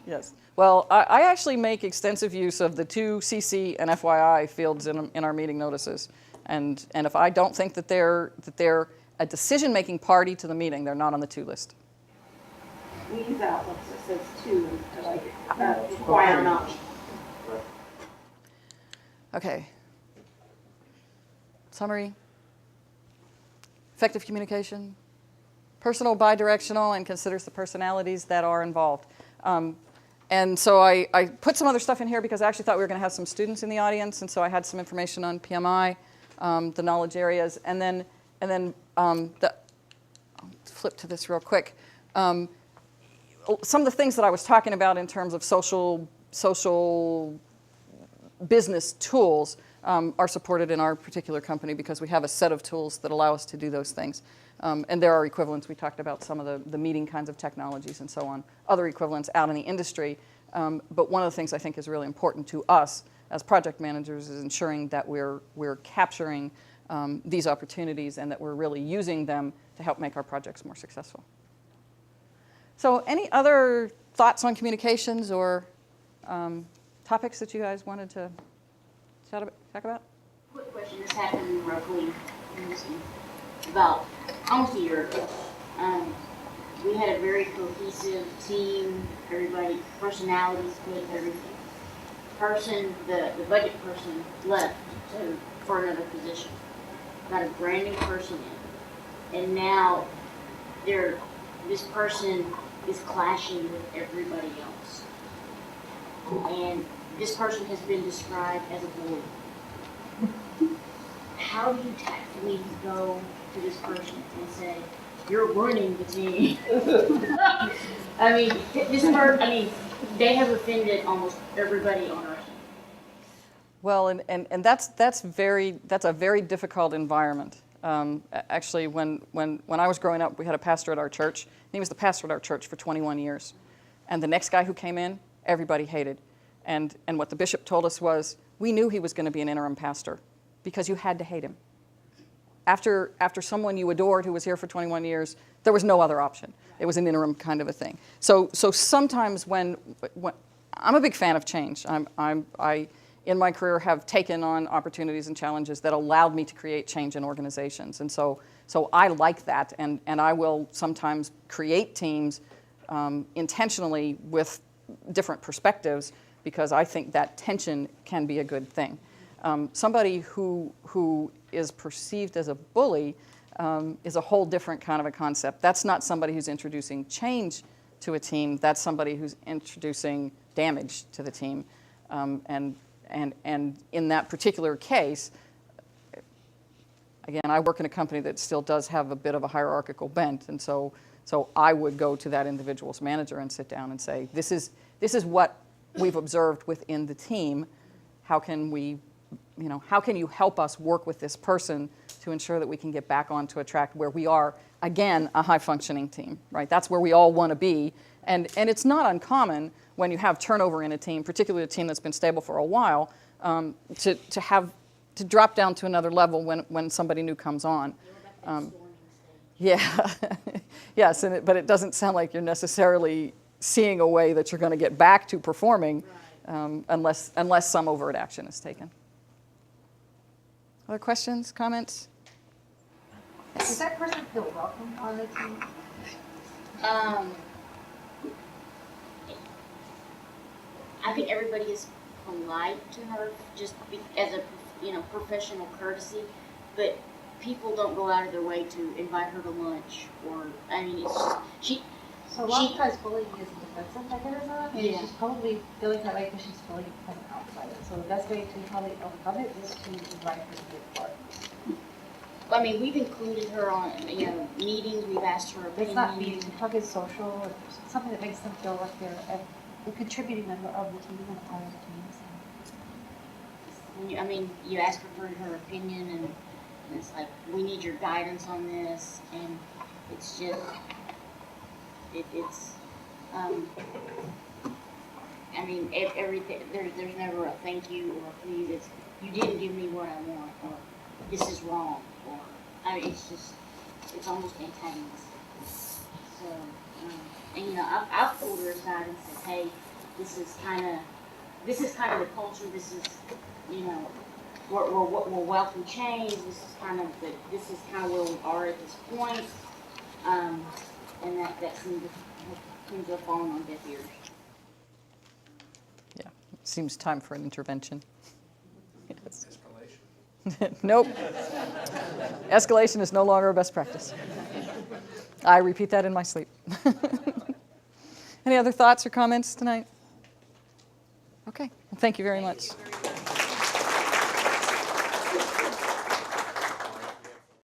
Yes. Well, I actually make extensive use of the 2 CC and FYI fields in our meeting notices. And if I don't think that they're a decision-making party to the meeting, they're not on the to list. We use Outlook, so it says 2, like, require not. Okay. Summary. Effective communication. Personal, bidirectional, and considers the personalities that are involved. And so I put some other stuff in here because I actually thought we were going to have some students in the audience, and so I had some information on PMI, the knowledge areas, and then I'll flip to this real quick. Some of the things that I was talking about in terms of social business tools are supported in our particular company because we have a set of tools that allow us to do those things. And there are equivalents. We talked about some of the meeting kinds of technologies and so on, other equivalents out in the industry. But one of the things I think is really important to us as project managers is ensuring that we're capturing these opportunities and that we're really using them to help make our projects more successful. So any other thoughts on communications or topics that you guys wanted to talk about? Quick question. This happened roughly about almost a year ago. We had a very cohesive team. Everybody, personalities, good, everything. The budget person left for another position. Got a brand new person in, and now this person is clashing with everybody else. And this person has been described as a bully. How do you tactfully go to this person and say, you're ruining the team. I mean, they have offended almost everybody on our team. Well, and that's a very difficult environment. Actually, when I was growing up, we had a pastor at our church. He was the pastor at our church for 21 years. And the next guy who came in, everybody hated. And what the bishop told us was, we knew he was going to be an interim pastor because you had to hate him. After someone you adored who was here for 21 years, there was no other option. It was an interim kind of a thing. So sometimes when I'm a big fan of change. I in my career have taken on opportunities and challenges that allowed me to create change in organizations. And so I like that, and I will sometimes create teams intentionally with different perspectives because I think that tension can be a good thing. Somebody who is perceived as a bully is a whole different kind of a concept. That's not somebody who's introducing change to a team. That's somebody who's introducing damage to the team. And in that particular case, again, I work in a company that still does have a bit of a hierarchical bent, and so I would go to that individual's manager and sit down and say, this is what we've observed within the team. How can you help us work with this person to ensure that we can get back onto a track where we are, again, a high-functioning team, right? That's where we all want to be. And it's not uncommon when you have turnover in a team, particularly a team that's been stable for a while, to drop down to another level when somebody new comes on. Yeah, yes, but it doesn't sound like you're necessarily seeing a way that you're going to get back to performing unless some overt action is taken. Other questions, comments? Does that person feel welcome on the team? I think everybody is polite to her, just as a professional courtesy, but people don't go out of their way to invite her to lunch, or it's just So a lot of times bullying is a defensive mechanism, and Yeah. she's probably feeling that way because she's feeling it from an outsider. So the best way to probably overcome it is to invite her to be a part. we've included her on meetings. We've asked her opinion. It's not meetings, it's probably social, or something that makes them feel like they're a contributing member of the team and a part of the team. You ask her for her opinion, and it's like, we need your guidance on this, and it's just, everything, there's never a thank you or a please. It's, you didn't give me what I want, or this is wrong, or, it's almost antagonistic. So, I've pulled her aside and said, hey, this is kind of the culture, this is, we're welcome change, this is kind of where we are at this point, and that seems to have fallen on deaf ears. Yeah, it seems time for an intervention. Yes. Escalation. Nope. Escalation is no longer a best practice. I repeat that in my sleep. Any other thoughts or comments tonight? Okay, well, thank you very much.